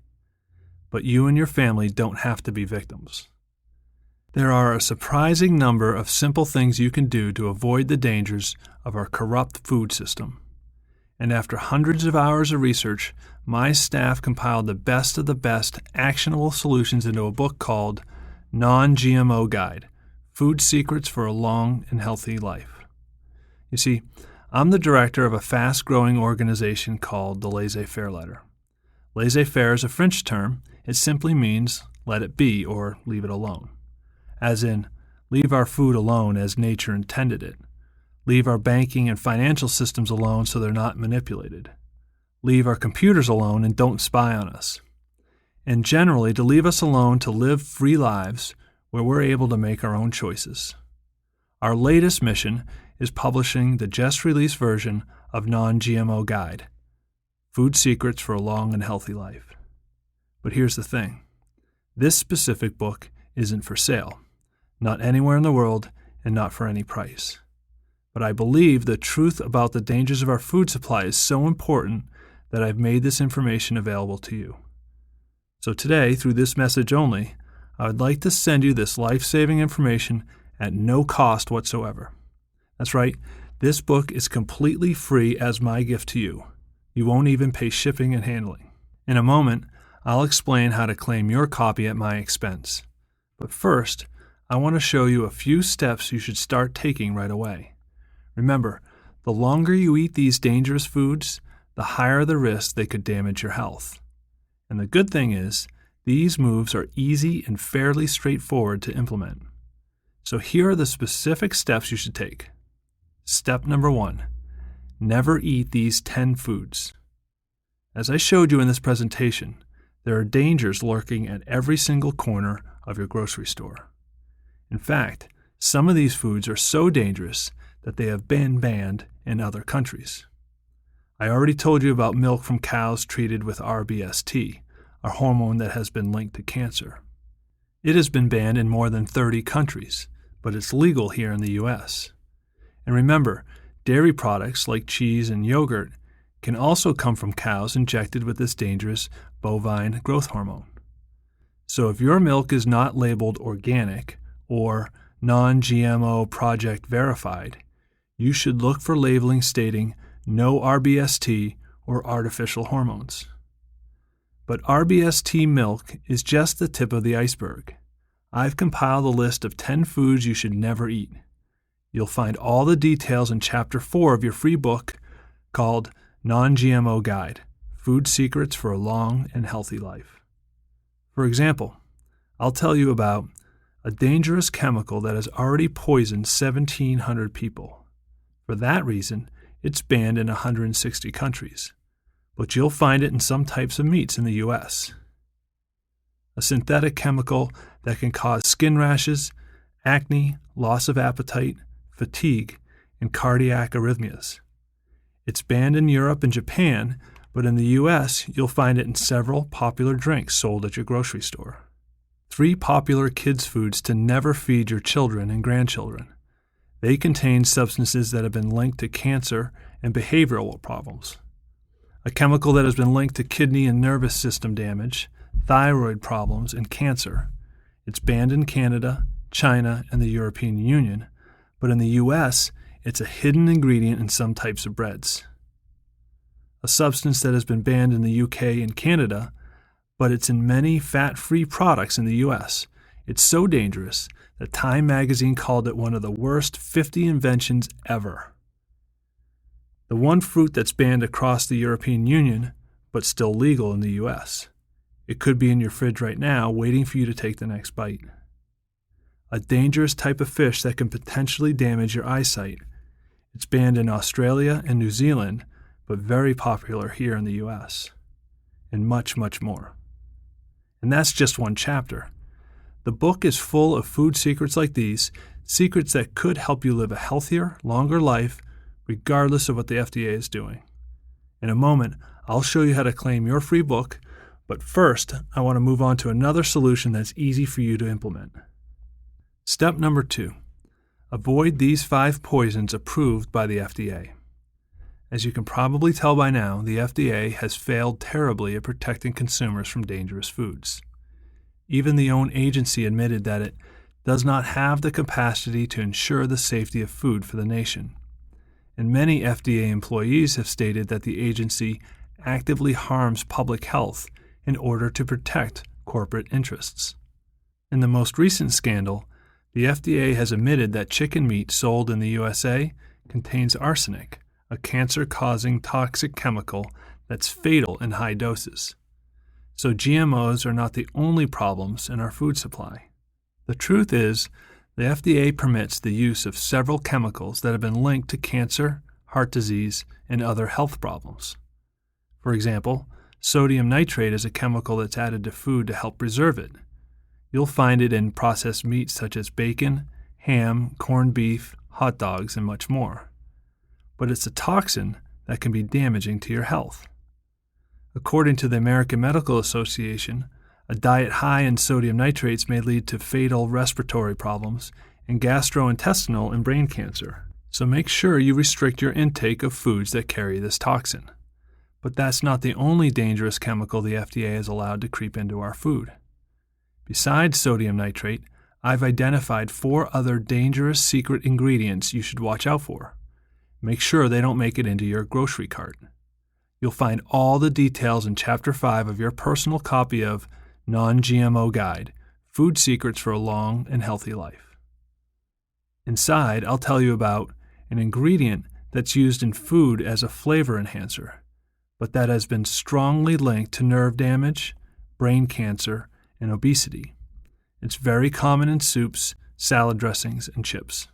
But you and your family don't have to be victims. There are a surprising number of simple things you can do to avoid the dangers of our corrupt food system. And after hundreds of hours of research, my staff compiled the best of the best actionable solutions into a book called Non-GMO Guide: Food Secrets for a Long and Healthy Life. You see, I'm the director of a fast-growing organization called the Laissez-Faire Letter. Laissez-faire is a French term. It simply means let it be or leave it alone. As in, leave our food alone as nature intended it. Leave our banking and financial systems alone so they're not manipulated. Leave our computers alone and don't spy on us. And generally, to leave us alone to live free lives where we're able to make our own choices. Our latest mission is publishing the just-released version of Non-GMO Guide: Food Secrets for a Long and Healthy Life. But here's the thing. This specific book isn't for sale, not anywhere in the world, and not for any price. But I believe the truth about the dangers of our food supply is so important that I've made this information available to you. So today, through this message only, I would like to send you this life-saving information at no cost whatsoever. That's right, this book is completely free as my gift to you. You won't even pay shipping and handling. In a moment, I'll explain how to claim your copy at my expense. But first, I want to show you a few steps you should start taking right away. Remember, the longer you eat these dangerous foods, the higher the risk they could damage your health. And the good thing is, these moves are easy and fairly straightforward to implement. So here are the specific steps you should take. Step number 1, never eat these 10 foods. As I showed you in this presentation, there are dangers lurking at every single corner of your grocery store. In fact, some of these foods are so dangerous that they have been banned in other countries. I already told you about milk from cows treated with RBST, a hormone that has been linked to cancer. It has been banned in more than 30 countries, but it's legal here in the U.S. And remember, dairy products like cheese and yogurt can also come from cows injected with this dangerous bovine growth hormone. So if your milk is not labeled organic or non-GMO project verified, you should look for labeling stating no RBST or artificial hormones. But RBST milk is just the tip of the iceberg. I've compiled a list of 10 foods you should never eat. You'll find all the details in Chapter 4 of your free book called Non-GMO Guide: Food Secrets for a Long and Healthy Life. For example, I'll tell you about a dangerous chemical that has already poisoned 1,700 people. For that reason, it's banned in 160 countries, but you'll find it in some types of meats in the U.S. A synthetic chemical that can cause skin rashes, acne, loss of appetite, fatigue, and cardiac arrhythmias. It's banned in Europe and Japan, but in the U.S., you'll find it in several popular drinks sold at your grocery store. 3 popular kids' foods to never feed your children and grandchildren. They contain substances that have been linked to cancer and behavioral problems. A chemical that has been linked to kidney and nervous system damage, thyroid problems, and cancer. It's banned in Canada, China, and the European Union, but in the U.S., it's a hidden ingredient in some types of breads. A substance that has been banned in the UK and Canada, but it's in many fat-free products in the U.S. It's so dangerous that Time magazine called it one of the worst 50 inventions ever. The one fruit that's banned across the European Union, but still legal in the U.S. It could be in your fridge right now, waiting for you to take the next bite. A dangerous type of fish that can potentially damage your eyesight. It's banned in Australia and New Zealand, but very popular here in the U.S. And much, much more. And that's just one chapter. The book is full of food secrets like these, secrets that could help you live a healthier, longer life, regardless of what the FDA is doing. In a moment, I'll show you how to claim your free book, but first, I want to move on to another solution that's easy for you to implement. Step number 2. Avoid these 5 poisons approved by the FDA. As you can probably tell by now, the FDA has failed terribly at protecting consumers from dangerous foods. Even the own agency admitted that it does not have the capacity to ensure the safety of food for the nation. And many FDA employees have stated that the agency actively harms public health in order to protect corporate interests. In the most recent scandal, the FDA has admitted that chicken meat sold in the USA contains arsenic, a cancer-causing toxic chemical that's fatal in high doses. So GMOs are not the only problems in our food supply. The truth is, the FDA permits the use of several chemicals that have been linked to cancer, heart disease, and other health problems. For example, sodium nitrate is a chemical that's added to food to help preserve it. You'll find it in processed meats such as bacon, ham, corned beef, hot dogs, and much more. But it's a toxin that can be damaging to your health. According to the American Medical Association, a diet high in sodium nitrates may lead to fatal respiratory problems and gastrointestinal and brain cancer. So make sure you restrict your intake of foods that carry this toxin. But that's not the only dangerous chemical the FDA has allowed to creep into our food. Besides sodium nitrate, I've identified 4 other dangerous secret ingredients you should watch out for. Make sure they don't make it into your grocery cart. You'll find all the details in Chapter 5 of your personal copy of Non-GMO Guide: Food Secrets for a Long and Healthy Life. Inside, I'll tell you about an ingredient that's used in food as a flavor enhancer, but that has been strongly linked to nerve damage, brain cancer, and obesity. It's very common in soups, salad dressings, and chips.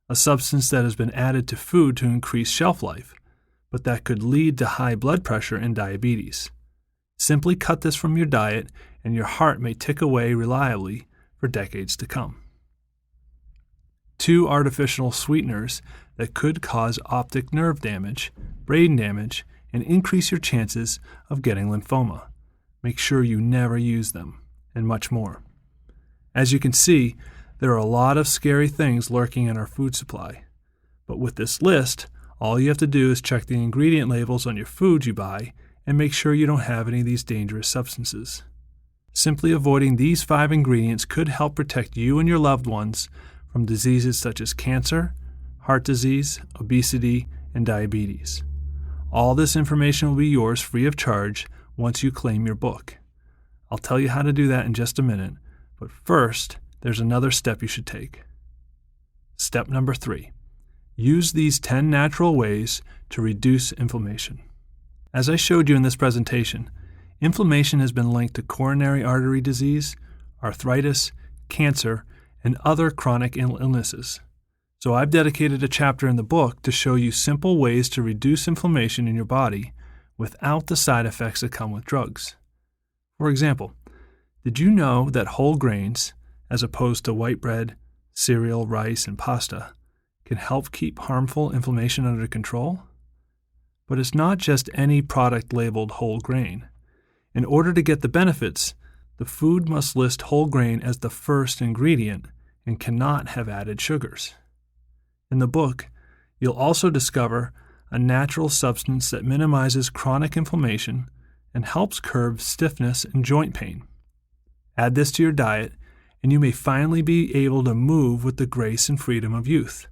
A substance that has been added to food to increase shelf life, but that could lead to high blood pressure and diabetes. Simply cut this from your diet, and your heart may tick away reliably for decades to come. 2 artificial sweeteners that could cause optic nerve damage, brain damage, and increase your chances of getting lymphoma. Make sure you never use them, and much more. As you can see, there are a lot of scary things lurking in our food supply. But with this list, all you have to do is check the ingredient labels on your foods you buy and make sure you don't have any of these dangerous substances. Simply avoiding these 5 ingredients could help protect you and your loved ones from diseases such as cancer, heart disease, obesity, and diabetes. All this information will be yours free of charge once you claim your book. I'll tell you how to do that in just a minute, but first, there's another step you should take. Step number 3. Use these 10 natural ways to reduce inflammation. As I showed you in this presentation, inflammation has been linked to coronary artery disease, arthritis, cancer, and other chronic illnesses. So I've dedicated a chapter in the book to show you simple ways to reduce inflammation in your body without the side effects that come with drugs. For example, did you know that whole grains, as opposed to white bread, cereal, rice, and pasta, can help keep harmful inflammation under control? But it's not just any product labeled whole grain. In order to get the benefits, the food must list whole grain as the first ingredient and cannot have added sugars. In the book, you'll also discover a natural substance that minimizes chronic inflammation and helps curb stiffness and joint pain. Add this to your diet, and you may finally be able to move with the grace and freedom of youth.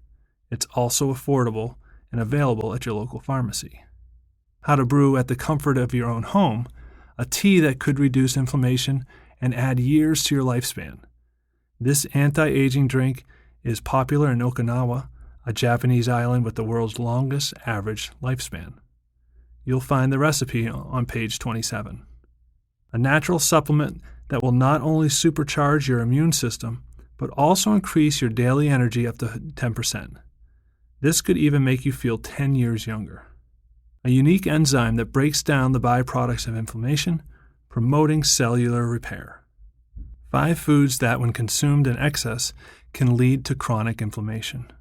It's also affordable and available at your local pharmacy. How to brew at the comfort of your own home a tea that could reduce inflammation and add years to your lifespan. This anti-aging drink is popular in Okinawa, a Japanese island with the world's longest average lifespan. You'll find the recipe on page 27. A natural supplement that will not only supercharge your immune system, but also increase your daily energy up to 10%. This could even make you feel 10 years younger. A unique enzyme that breaks down the byproducts of inflammation, promoting cellular repair. 5 foods that, when consumed in excess, can lead to chronic inflammation.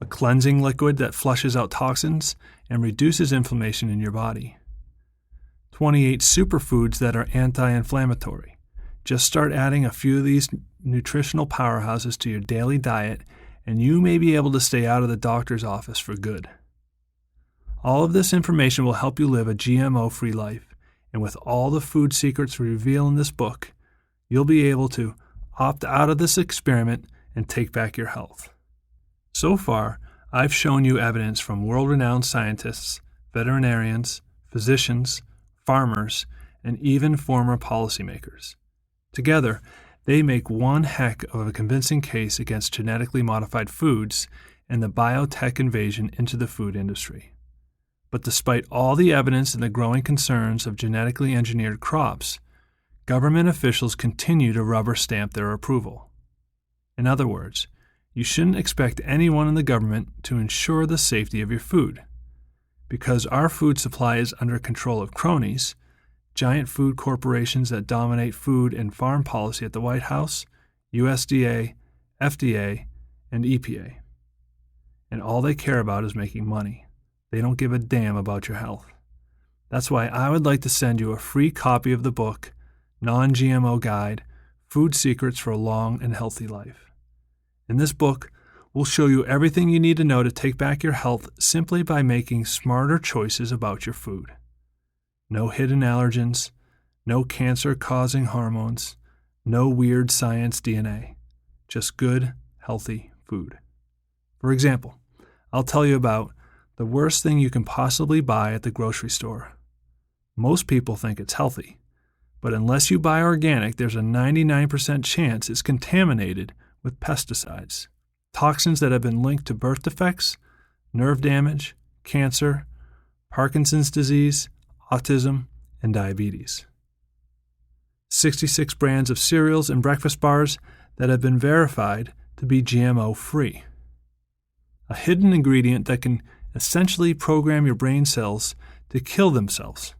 A cleansing liquid that flushes out toxins and reduces inflammation in your body. 28 superfoods that are anti-inflammatory. Just start adding a few of these nutritional powerhouses to your daily diet, and you may be able to stay out of the doctor's office for good. All of this information will help you live a GMO-free life, and with all the food secrets we reveal in this book, you'll be able to opt out of this experiment and take back your health. So far, I've shown you evidence from world-renowned scientists, veterinarians, physicians, farmers, and even former policymakers. Together, they make one heck of a convincing case against genetically modified foods and the biotech invasion into the food industry. But despite all the evidence and the growing concerns of genetically engineered crops, government officials continue to rubber stamp their approval. In other words, you shouldn't expect anyone in the government to ensure the safety of your food. Because our food supply is under control of cronies, giant food corporations that dominate food and farm policy at the White House, USDA, FDA, and EPA. And all they care about is making money. They don't give a damn about your health. That's why I would like to send you a free copy of the book, Non-GMO Guide, Food Secrets for a Long and Healthy Life. In this book, we'll show you everything you need to know to take back your health simply by making smarter choices about your food. No hidden allergens, no cancer-causing hormones, no weird science DNA, just good, healthy food. For example, I'll tell you about the worst thing you can possibly buy at the grocery store. Most people think it's healthy, but unless you buy organic, there's a 99% chance it's contaminated with pesticides, toxins that have been linked to birth defects, nerve damage, cancer, Parkinson's disease, autism, and diabetes. 66 brands of cereals and breakfast bars that have been verified to be GMO-free. A hidden ingredient that can essentially program your brain cells to kill themselves.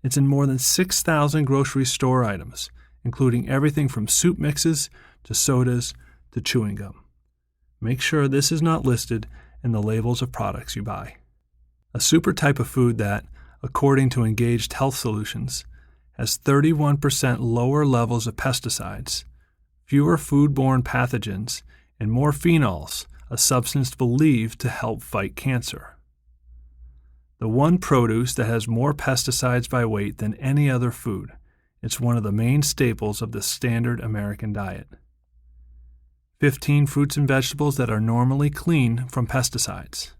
It's in more than 6,000 grocery store items, including everything from soup mixes to sodas to chewing gum. Make sure this is not listed in the labels of products you buy. A super type of food that, according to Engaged Health Solutions, has 31% lower levels of pesticides, fewer foodborne pathogens, and more phenols, a substance believed to help fight cancer. The one produce that has more pesticides by weight than any other food. It's one of the main staples of the standard American diet. 15 fruits and vegetables that are normally clean from pesticides.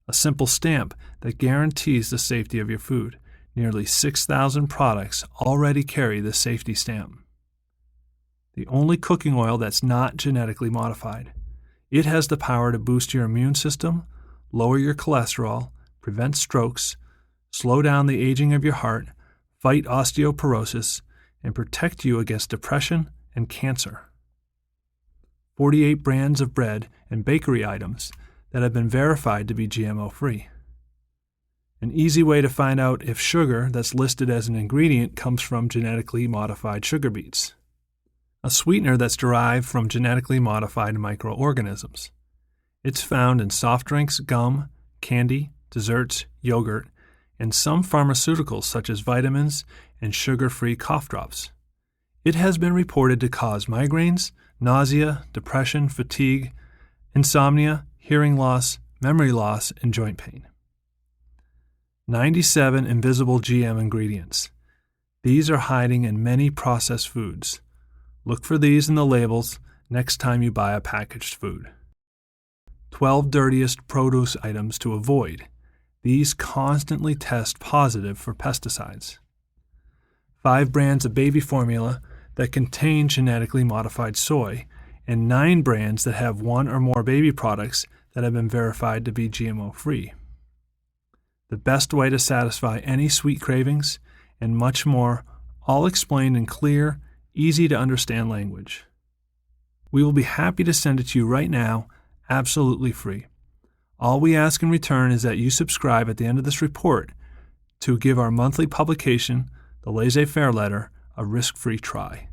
a simple stamp that guarantees the safety of your food. Nearly 6,000 products already carry this safety stamp. The only cooking oil that's not genetically modified. It has the power to boost your immune system, lower your cholesterol, prevent strokes, slow down the aging of your heart, fight osteoporosis, and protect you against depression and cancer. 48 brands of bread and bakery items that have been verified to be GMO-free. An easy way to find out if sugar that's listed as an ingredient comes from genetically modified sugar beets. A sweetener that's derived from genetically modified microorganisms. It's found in soft drinks, gum, candy, desserts, yogurt, and some pharmaceuticals such as vitamins and sugar-free cough drops. It has been reported to cause migraines, nausea, depression, fatigue, insomnia, hearing loss, memory loss, and joint pain. 97 invisible GM ingredients. These are hiding in many processed foods. Look for these in the labels next time you buy a packaged food. 12 dirtiest produce items to avoid. These constantly test positive for pesticides. 5 brands of baby formula that contain genetically modified soy, and 9 brands that have 1 or more baby products that have been verified to be GMO-free. The best way to satisfy any sweet cravings, and much more, all explained in clear, easy-to-understand language. We will be happy to send it to you right now, absolutely free. All we ask in return is that you subscribe at the end of this report to give our monthly publication, the Laissez-Faire Letter, a risk-free try.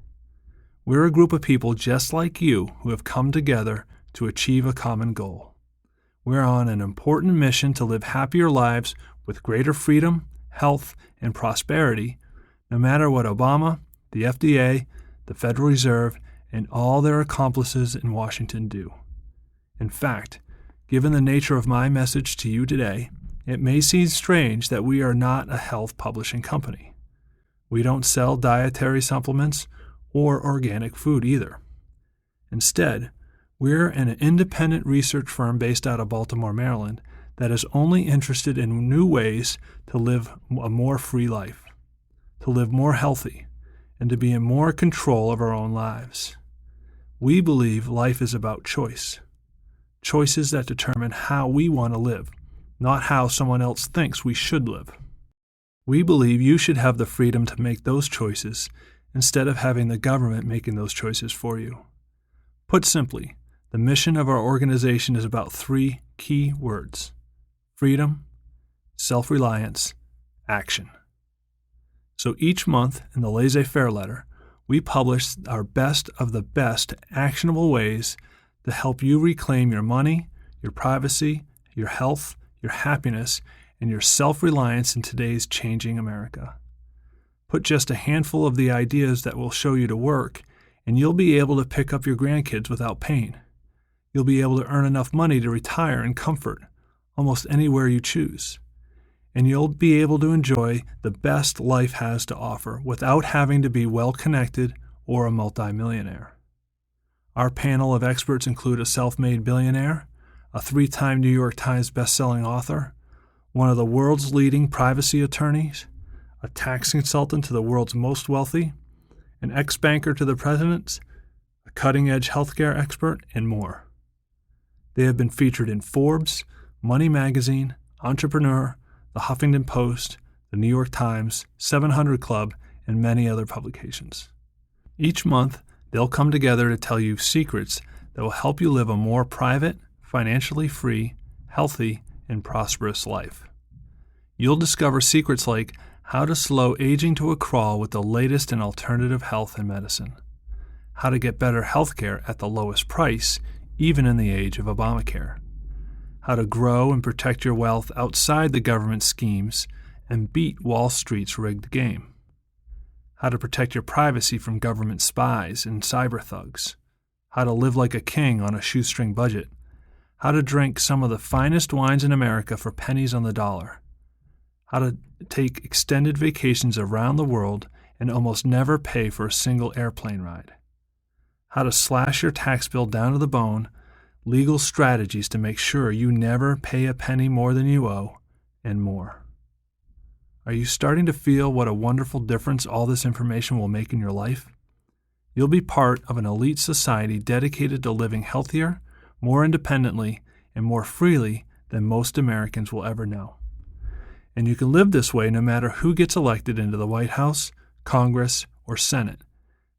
We're a group of people just like you who have come together to achieve a common goal. We're on an important mission to live happier lives with greater freedom, health, and prosperity, no matter what Obama, the FDA, the Federal Reserve, and all their accomplices in Washington do. In fact, given the nature of my message to you today, it may seem strange that we are not a health publishing company. We don't sell dietary supplements or organic food either. Instead, we're an independent research firm based out of Baltimore, Maryland, that is only interested in new ways to live a more free life, to live more healthy, and to be in more control of our own lives. We believe life is about choice. Choices that determine how we want to live, not how someone else thinks we should live. We believe you should have the freedom to make those choices instead of having the government making those choices for you. Put simply, the mission of our organization is about 3 key words: freedom, self-reliance, action. So each month in the Laissez-Faire Letter, we publish our best of the best actionable ways to help you reclaim your money, your privacy, your health, your happiness, and your self-reliance in today's changing America. Put just a handful of the ideas that will show you to work, and you'll be able to pick up your grandkids without pain. You'll be able to earn enough money to retire in comfort, almost anywhere you choose. And you'll be able to enjoy the best life has to offer without having to be well-connected or a multimillionaire. Our panel of experts include a self-made billionaire, a 3-time New York Times best-selling author, one of the world's leading privacy attorneys, a tax consultant to the world's most wealthy, an ex-banker to the presidents, a cutting-edge healthcare expert, and more. They have been featured in Forbes, Money Magazine, Entrepreneur, the Huffington Post, the New York Times, 700 Club, and many other publications. Each month, they'll come together to tell you secrets that will help you live a more private, financially free, healthy, and prosperous life. You'll discover secrets like how to slow aging to a crawl with the latest in alternative health and medicine, how to get better health care at the lowest price, even in the age of Obamacare, how to grow and protect your wealth outside the government schemes and beat Wall Street's rigged game, how to protect your privacy from government spies and cyber thugs, how to live like a king on a shoestring budget, how to drink some of the finest wines in America for pennies on the dollar, how to take extended vacations around the world and almost never pay for a single airplane ride, how to slash your tax bill down to the bone, legal strategies to make sure you never pay a penny more than you owe, and more. Are you starting to feel what a wonderful difference all this information will make in your life? You'll be part of an elite society dedicated to living healthier, more independently, and more freely than most Americans will ever know. And you can live this way no matter who gets elected into the White House, Congress, or Senate,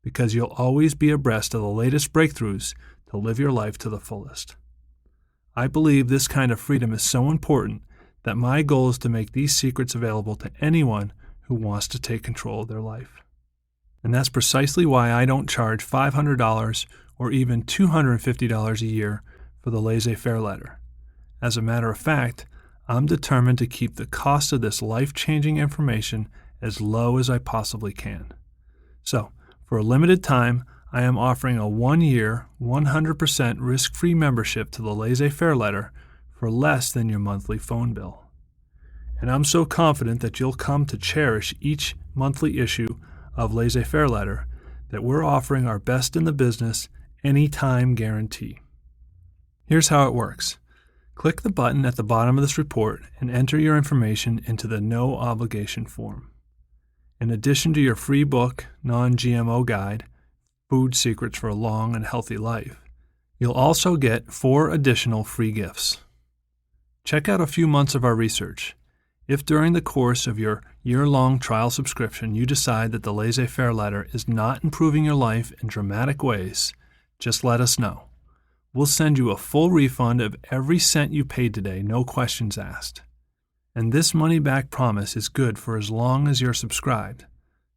because you'll always be abreast of the latest breakthroughs to live your life to the fullest. I believe this kind of freedom is so important that my goal is to make these secrets available to anyone who wants to take control of their life. And that's precisely why I don't charge $500 or even $250 a year for the Laissez-Faire letter. As a matter of fact, I'm determined to keep the cost of this life-changing information as low as I possibly can. So, for a limited time, I am offering a 1-year, 100% risk-free membership to the Laissez-Faire letter for less than your monthly phone bill. And I'm so confident that you'll come to cherish each monthly issue of Laissez-Faire letter that we're offering our best in the business anytime guarantee. Here's how it works. Click the button at the bottom of this report and enter your information into the no obligation form. In addition to your free book, Non-GMO Guide, Food Secrets for a Long and Healthy Life, you'll also get 4 additional free gifts. Check out a few months of our research. If during the course of your year-long trial subscription you decide that the Laissez-Faire letter is not improving your life in dramatic ways, just let us know. We'll send you a full refund of every cent you paid today, no questions asked. And this money-back promise is good for as long as you're subscribed,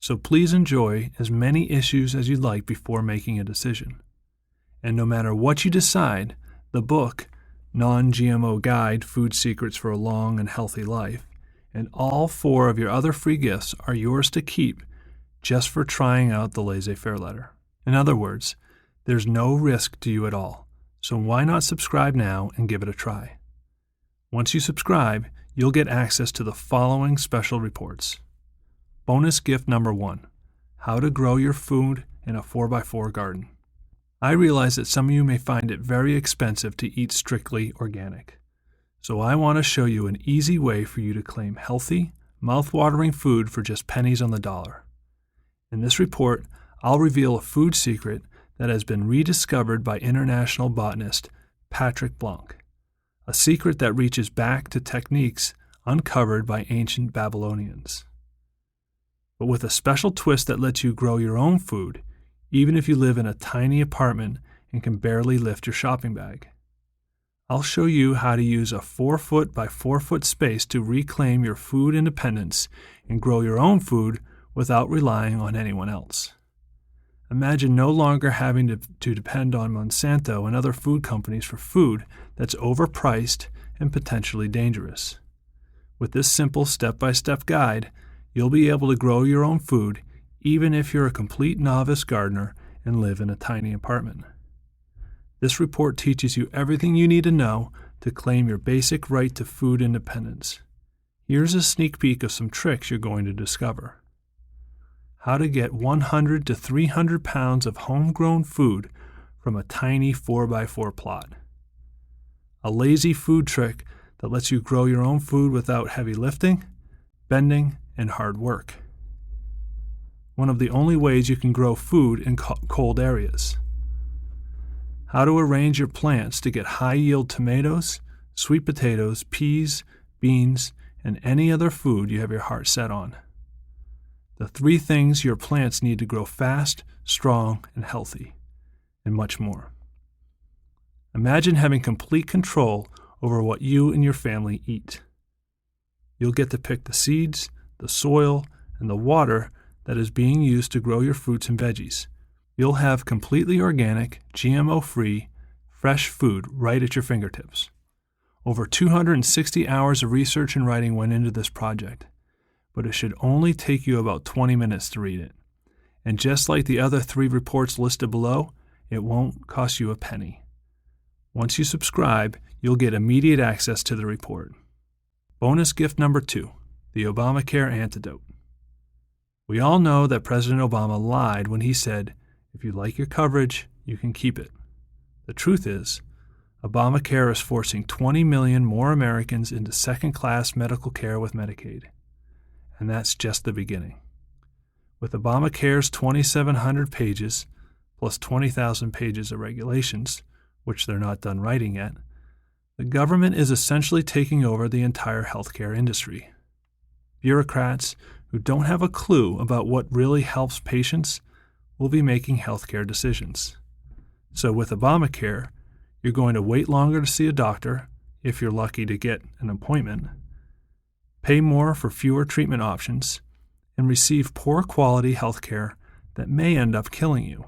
so please enjoy as many issues as you'd like before making a decision. And no matter what you decide, the book, Non-GMO Guide, Food Secrets for a Long and Healthy Life, and all 4 of your other free gifts are yours to keep just for trying out the Laissez-Faire letter. In other words, there's no risk to you at all, so why not subscribe now and give it a try? Once you subscribe, you'll get access to the following special reports. Bonus gift number 1, how to grow your food in a 4x4 garden. I realize that some of you may find it very expensive to eat strictly organic. So I want to show you an easy way for you to claim healthy, mouth-watering food for just pennies on the dollar. In this report, I'll reveal a food secret that has been rediscovered by international botanist Patrick Blanc, a secret that reaches back to techniques uncovered by ancient Babylonians. But with a special twist that lets you grow your own food, even if you live in a tiny apartment and can barely lift your shopping bag. I'll show you how to use a 4-foot by 4-foot space to reclaim your food independence and grow your own food without relying on anyone else. Imagine no longer having to depend on Monsanto and other food companies for food that's overpriced and potentially dangerous. With this simple step-by-step guide, you'll be able to grow your own food even if you're a complete novice gardener and live in a tiny apartment. This report teaches you everything you need to know to claim your basic right to food independence. Here's a sneak peek of some tricks you're going to discover. How to get 100 to 300 pounds of homegrown food from a tiny 4x4 plot. A lazy food trick that lets you grow your own food without heavy lifting, bending, and hard work. One of the only ways you can grow food in cold areas. How to arrange your plants to get high-yield tomatoes, sweet potatoes, peas, beans, and any other food you have your heart set on. The 3 things your plants need to grow fast, strong, and healthy, and much more. Imagine having complete control over what you and your family eat. You'll get to pick the seeds, the soil, and the water that is being used to grow your fruits and veggies. You'll have completely organic, GMO-free, fresh food right at your fingertips. Over 260 hours of research and writing went into this project, but it should only take you about 20 minutes to read it. And just like the other 3 reports listed below, it won't cost you a penny. Once you subscribe, you'll get immediate access to the report. Bonus gift number 2, the Obamacare antidote. We all know that President Obama lied when he said, if you like your coverage, you can keep it. The truth is, Obamacare is forcing 20 million more Americans into second-class medical care with Medicaid. And that's just the beginning. With Obamacare's 2,700 pages, plus 20,000 pages of regulations, which they're not done writing yet, the government is essentially taking over the entire healthcare industry. Bureaucrats who don't have a clue about what really helps patients will be making healthcare decisions. So with Obamacare, you're going to wait longer to see a doctor, if you're lucky to get an appointment, pay more for fewer treatment options, and receive poor quality healthcare that may end up killing you.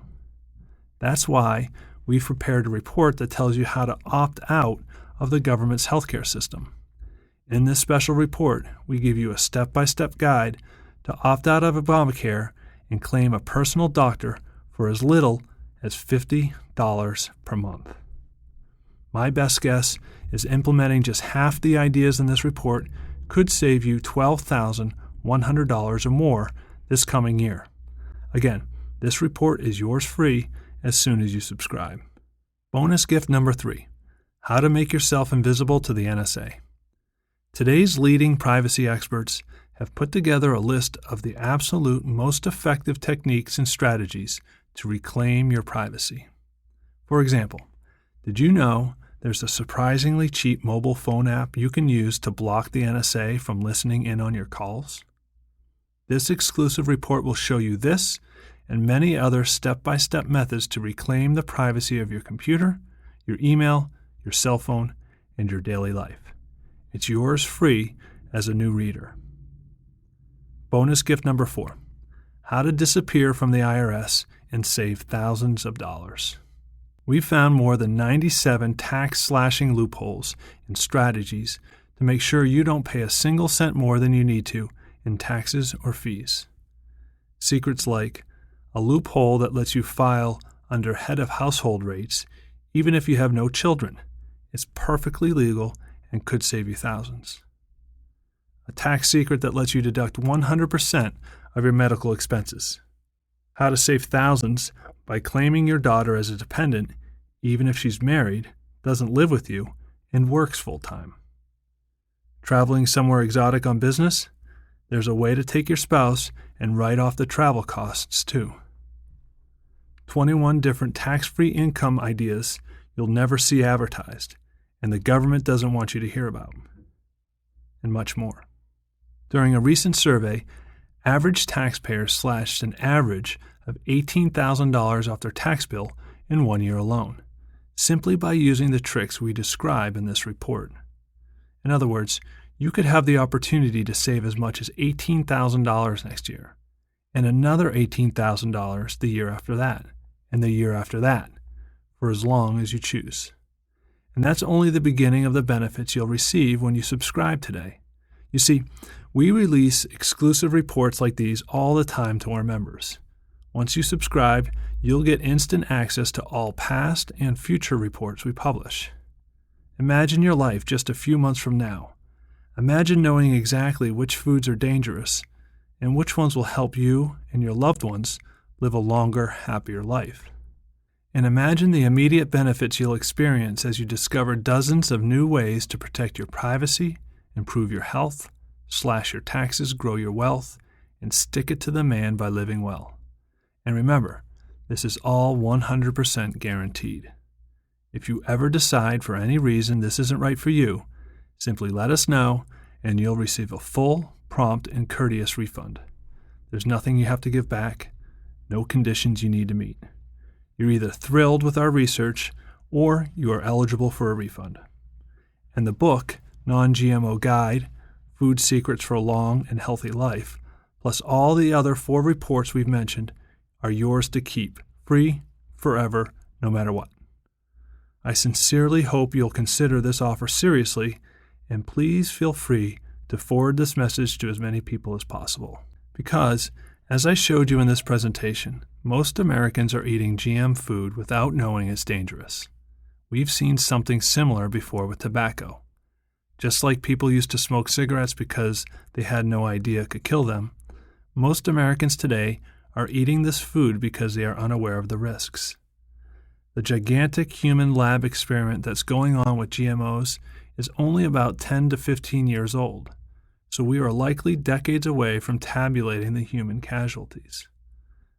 That's why we've prepared a report that tells you how to opt out of the government's healthcare system. In this special report, we give you a step-by-step guide to opt out of Obamacare and claim a personal doctor for as little as $50 per month. My best guess is implementing just half the ideas in this report could save you $12,100 or more this coming year. Again, this report is yours free as soon as you subscribe. Bonus gift number 3, how to make yourself invisible to the NSA. Today's leading privacy experts have put together a list of the absolute most effective techniques and strategies to reclaim your privacy. For example, did you know there's a surprisingly cheap mobile phone app you can use to block the NSA from listening in on your calls? This exclusive report will show you this and many other step-by-step methods to reclaim the privacy of your computer, your email, your cell phone, and your daily life. It's yours free as a new reader. Bonus gift number 4, how to disappear from the IRS and save thousands of dollars. We've found more than 97 tax-slashing loopholes and strategies to make sure you don't pay a single cent more than you need to in taxes or fees. Secrets like a loophole that lets you file under head of household rates even if you have no children. It's perfectly legal and could save you thousands. A tax secret that lets you deduct 100% of your medical expenses. How to save thousands by claiming your daughter as a dependent, even if she's married, doesn't live with you, and works full-time. Traveling somewhere exotic on business? There's a way to take your spouse and write off the travel costs, too. 21 different tax-free income ideas you'll never see advertised, and the government doesn't want you to hear about. And much more. During a recent survey, average taxpayers slashed an average of $18,000 off their tax bill in 1 year alone, simply by using the tricks we describe in this report. In other words, you could have the opportunity to save as much as $18,000 next year, and another $18,000 the year after that, and the year after that, for as long as you choose. And that's only the beginning of the benefits you'll receive when you subscribe today. You see, we release exclusive reports like these all the time to our members. Once you subscribe, you'll get instant access to all past and future reports we publish. Imagine your life just a few months from now. Imagine knowing exactly which foods are dangerous and which ones will help you and your loved ones live a longer, happier life. And imagine the immediate benefits you'll experience as you discover dozens of new ways to protect your privacy, improve your health, slash your taxes, grow your wealth, and stick it to the man by living well. And remember, this is all 100% guaranteed. If you ever decide for any reason this isn't right for you, simply let us know and you'll receive a full, prompt, and courteous refund. There's nothing you have to give back, no conditions you need to meet. You're either thrilled with our research or you are eligible for a refund. And the book, Non-GMO Guide, Food Secrets for a Long and Healthy Life, plus all the other 4 reports we've mentioned, are yours to keep, free, forever, no matter what. I sincerely hope you'll consider this offer seriously, and please feel free to forward this message to as many people as possible. Because, as I showed you in this presentation, most Americans are eating GM food without knowing it's dangerous. We've seen something similar before with tobacco. Just like people used to smoke cigarettes because they had no idea it could kill them, most Americans today are eating this food because they are unaware of the risks. The gigantic human lab experiment that's going on with GMOs is only about 10 to 15 years old, so we are likely decades away from tabulating the human casualties.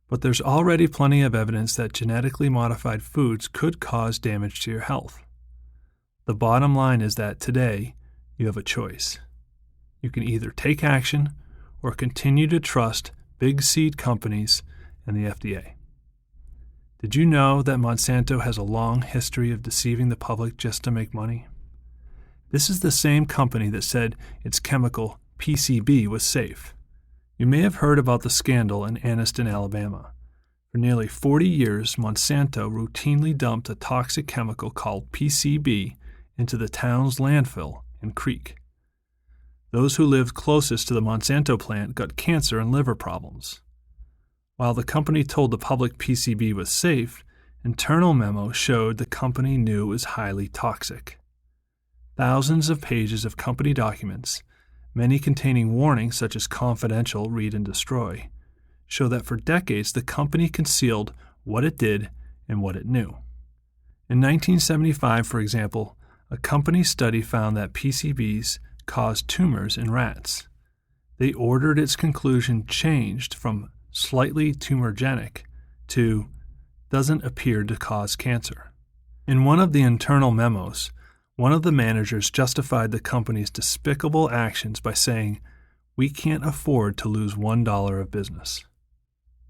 But there's already plenty of evidence that genetically modified foods could cause damage to your health. The bottom line is that today, you have a choice. You can either take action or continue to trust big seed companies and the FDA. Did you know that Monsanto has a long history of deceiving the public just to make money? This is the same company that said its chemical PCB was safe. You may have heard about the scandal in Anniston, Alabama. For nearly 40 years, Monsanto routinely dumped a toxic chemical called PCB into the town's landfill and creek. Those who lived closest to the Monsanto plant got cancer and liver problems. While the company told the public PCB was safe, internal memos showed the company knew it was highly toxic. Thousands of pages of company documents, many containing warnings such as confidential, read and destroy, show that for decades the company concealed what it did and what it knew. In 1975, for example, a company study found that PCBs caused tumors in rats. They ordered its conclusion changed from slightly tumorigenic to doesn't appear to cause cancer. In one of the internal memos, one of the managers justified the company's despicable actions by saying, "We can't afford to lose $1 of business."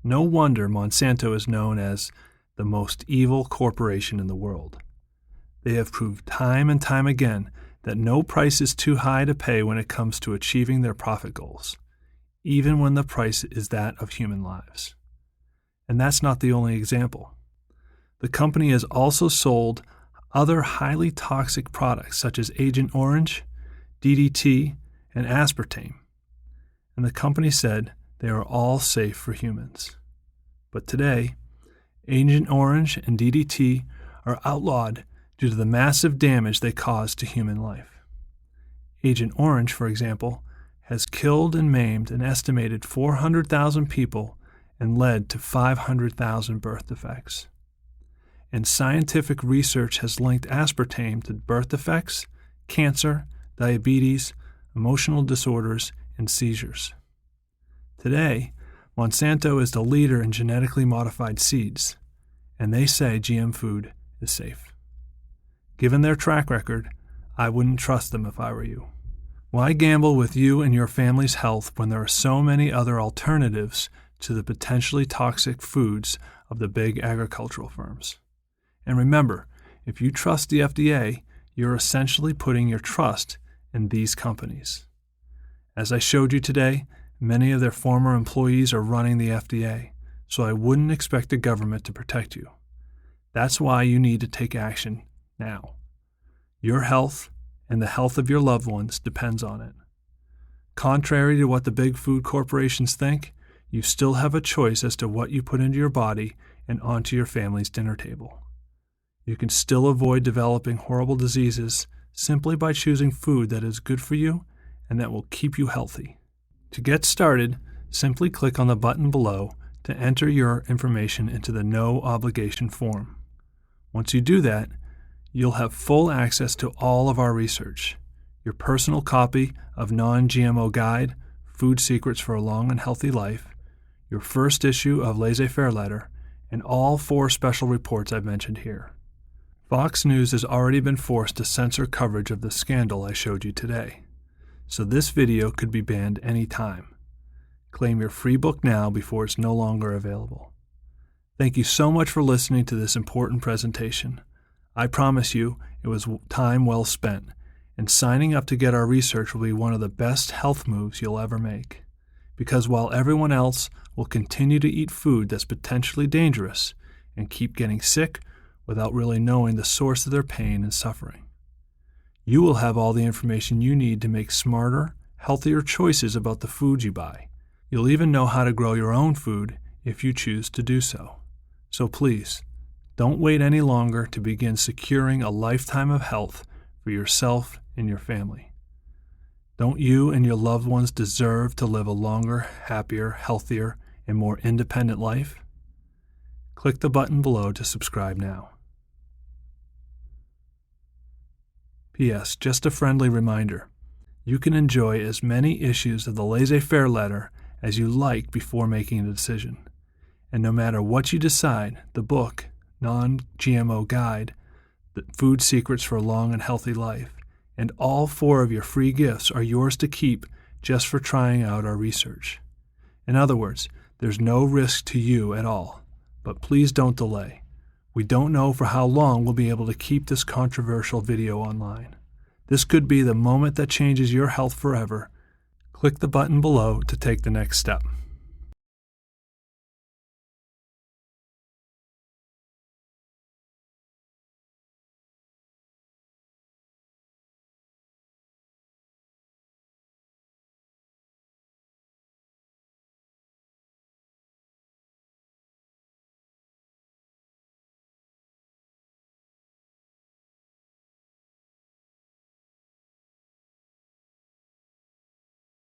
No wonder Monsanto is known as the most evil corporation in the world. They have proved time and time again that no price is too high to pay when it comes to achieving their profit goals, even when the price is that of human lives. And that's not the only example. The company has also sold other highly toxic products such as Agent Orange, DDT, and aspartame. And the company said they are all safe for humans. But today, Agent Orange and DDT are outlawed due to the massive damage they cause to human life. Agent Orange, for example, has killed and maimed an estimated 400,000 people and led to 500,000 birth defects. And scientific research has linked aspartame to birth defects, cancer, diabetes, emotional disorders, and seizures. Today, Monsanto is the leader in genetically modified seeds, and they say GM food is safe. Given their track record, I wouldn't trust them if I were you. Why gamble with you and your family's health when there are so many other alternatives to the potentially toxic foods of the big agricultural firms? And remember, if you trust the FDA, you're essentially putting your trust in these companies. As I showed you today, many of their former employees are running the FDA, so I wouldn't expect the government to protect you. That's why you need to take action now. Your health and the health of your loved ones depends on it. Contrary to what the big food corporations think, you still have a choice as to what you put into your body and onto your family's dinner table. You can still avoid developing horrible diseases simply by choosing food that is good for you and that will keep you healthy. To get started, simply click on the button below to enter your information into the no obligation form. Once you do that, you'll have full access to all of our research, your personal copy of Non-GMO Guide, Food Secrets for a Long and Healthy Life, your first issue of Laissez-Faire Letter, and all 4 special reports I've mentioned here. Fox News has already been forced to censor coverage of the scandal I showed you today, so this video could be banned any time. Claim your free book now before it's no longer available. Thank you so much for listening to this important presentation. I promise you it was time well spent, and signing up to get our research will be one of the best health moves you'll ever make. Because while everyone else will continue to eat food that's potentially dangerous and keep getting sick without really knowing the source of their pain and suffering, you will have all the information you need to make smarter, healthier choices about the food you buy. You'll even know how to grow your own food if you choose to do so. So please, don't wait any longer to begin securing a lifetime of health for yourself and your family. Don't you and your loved ones deserve to live a longer, happier, healthier, and more independent life? Click the button below to subscribe now. P.S. Just a friendly reminder. You can enjoy as many issues of the Laissez-Faire Letter as you like before making a decision. And no matter what you decide, the book, Non-GMO Guide, The Food Secrets for a Long and Healthy Life, and all 4 of your free gifts are yours to keep just for trying out our research. In other words, there's no risk to you at all. But please don't delay. We don't know for how long we'll be able to keep this controversial video online. This could be the moment that changes your health forever. Click the button below to take the next step.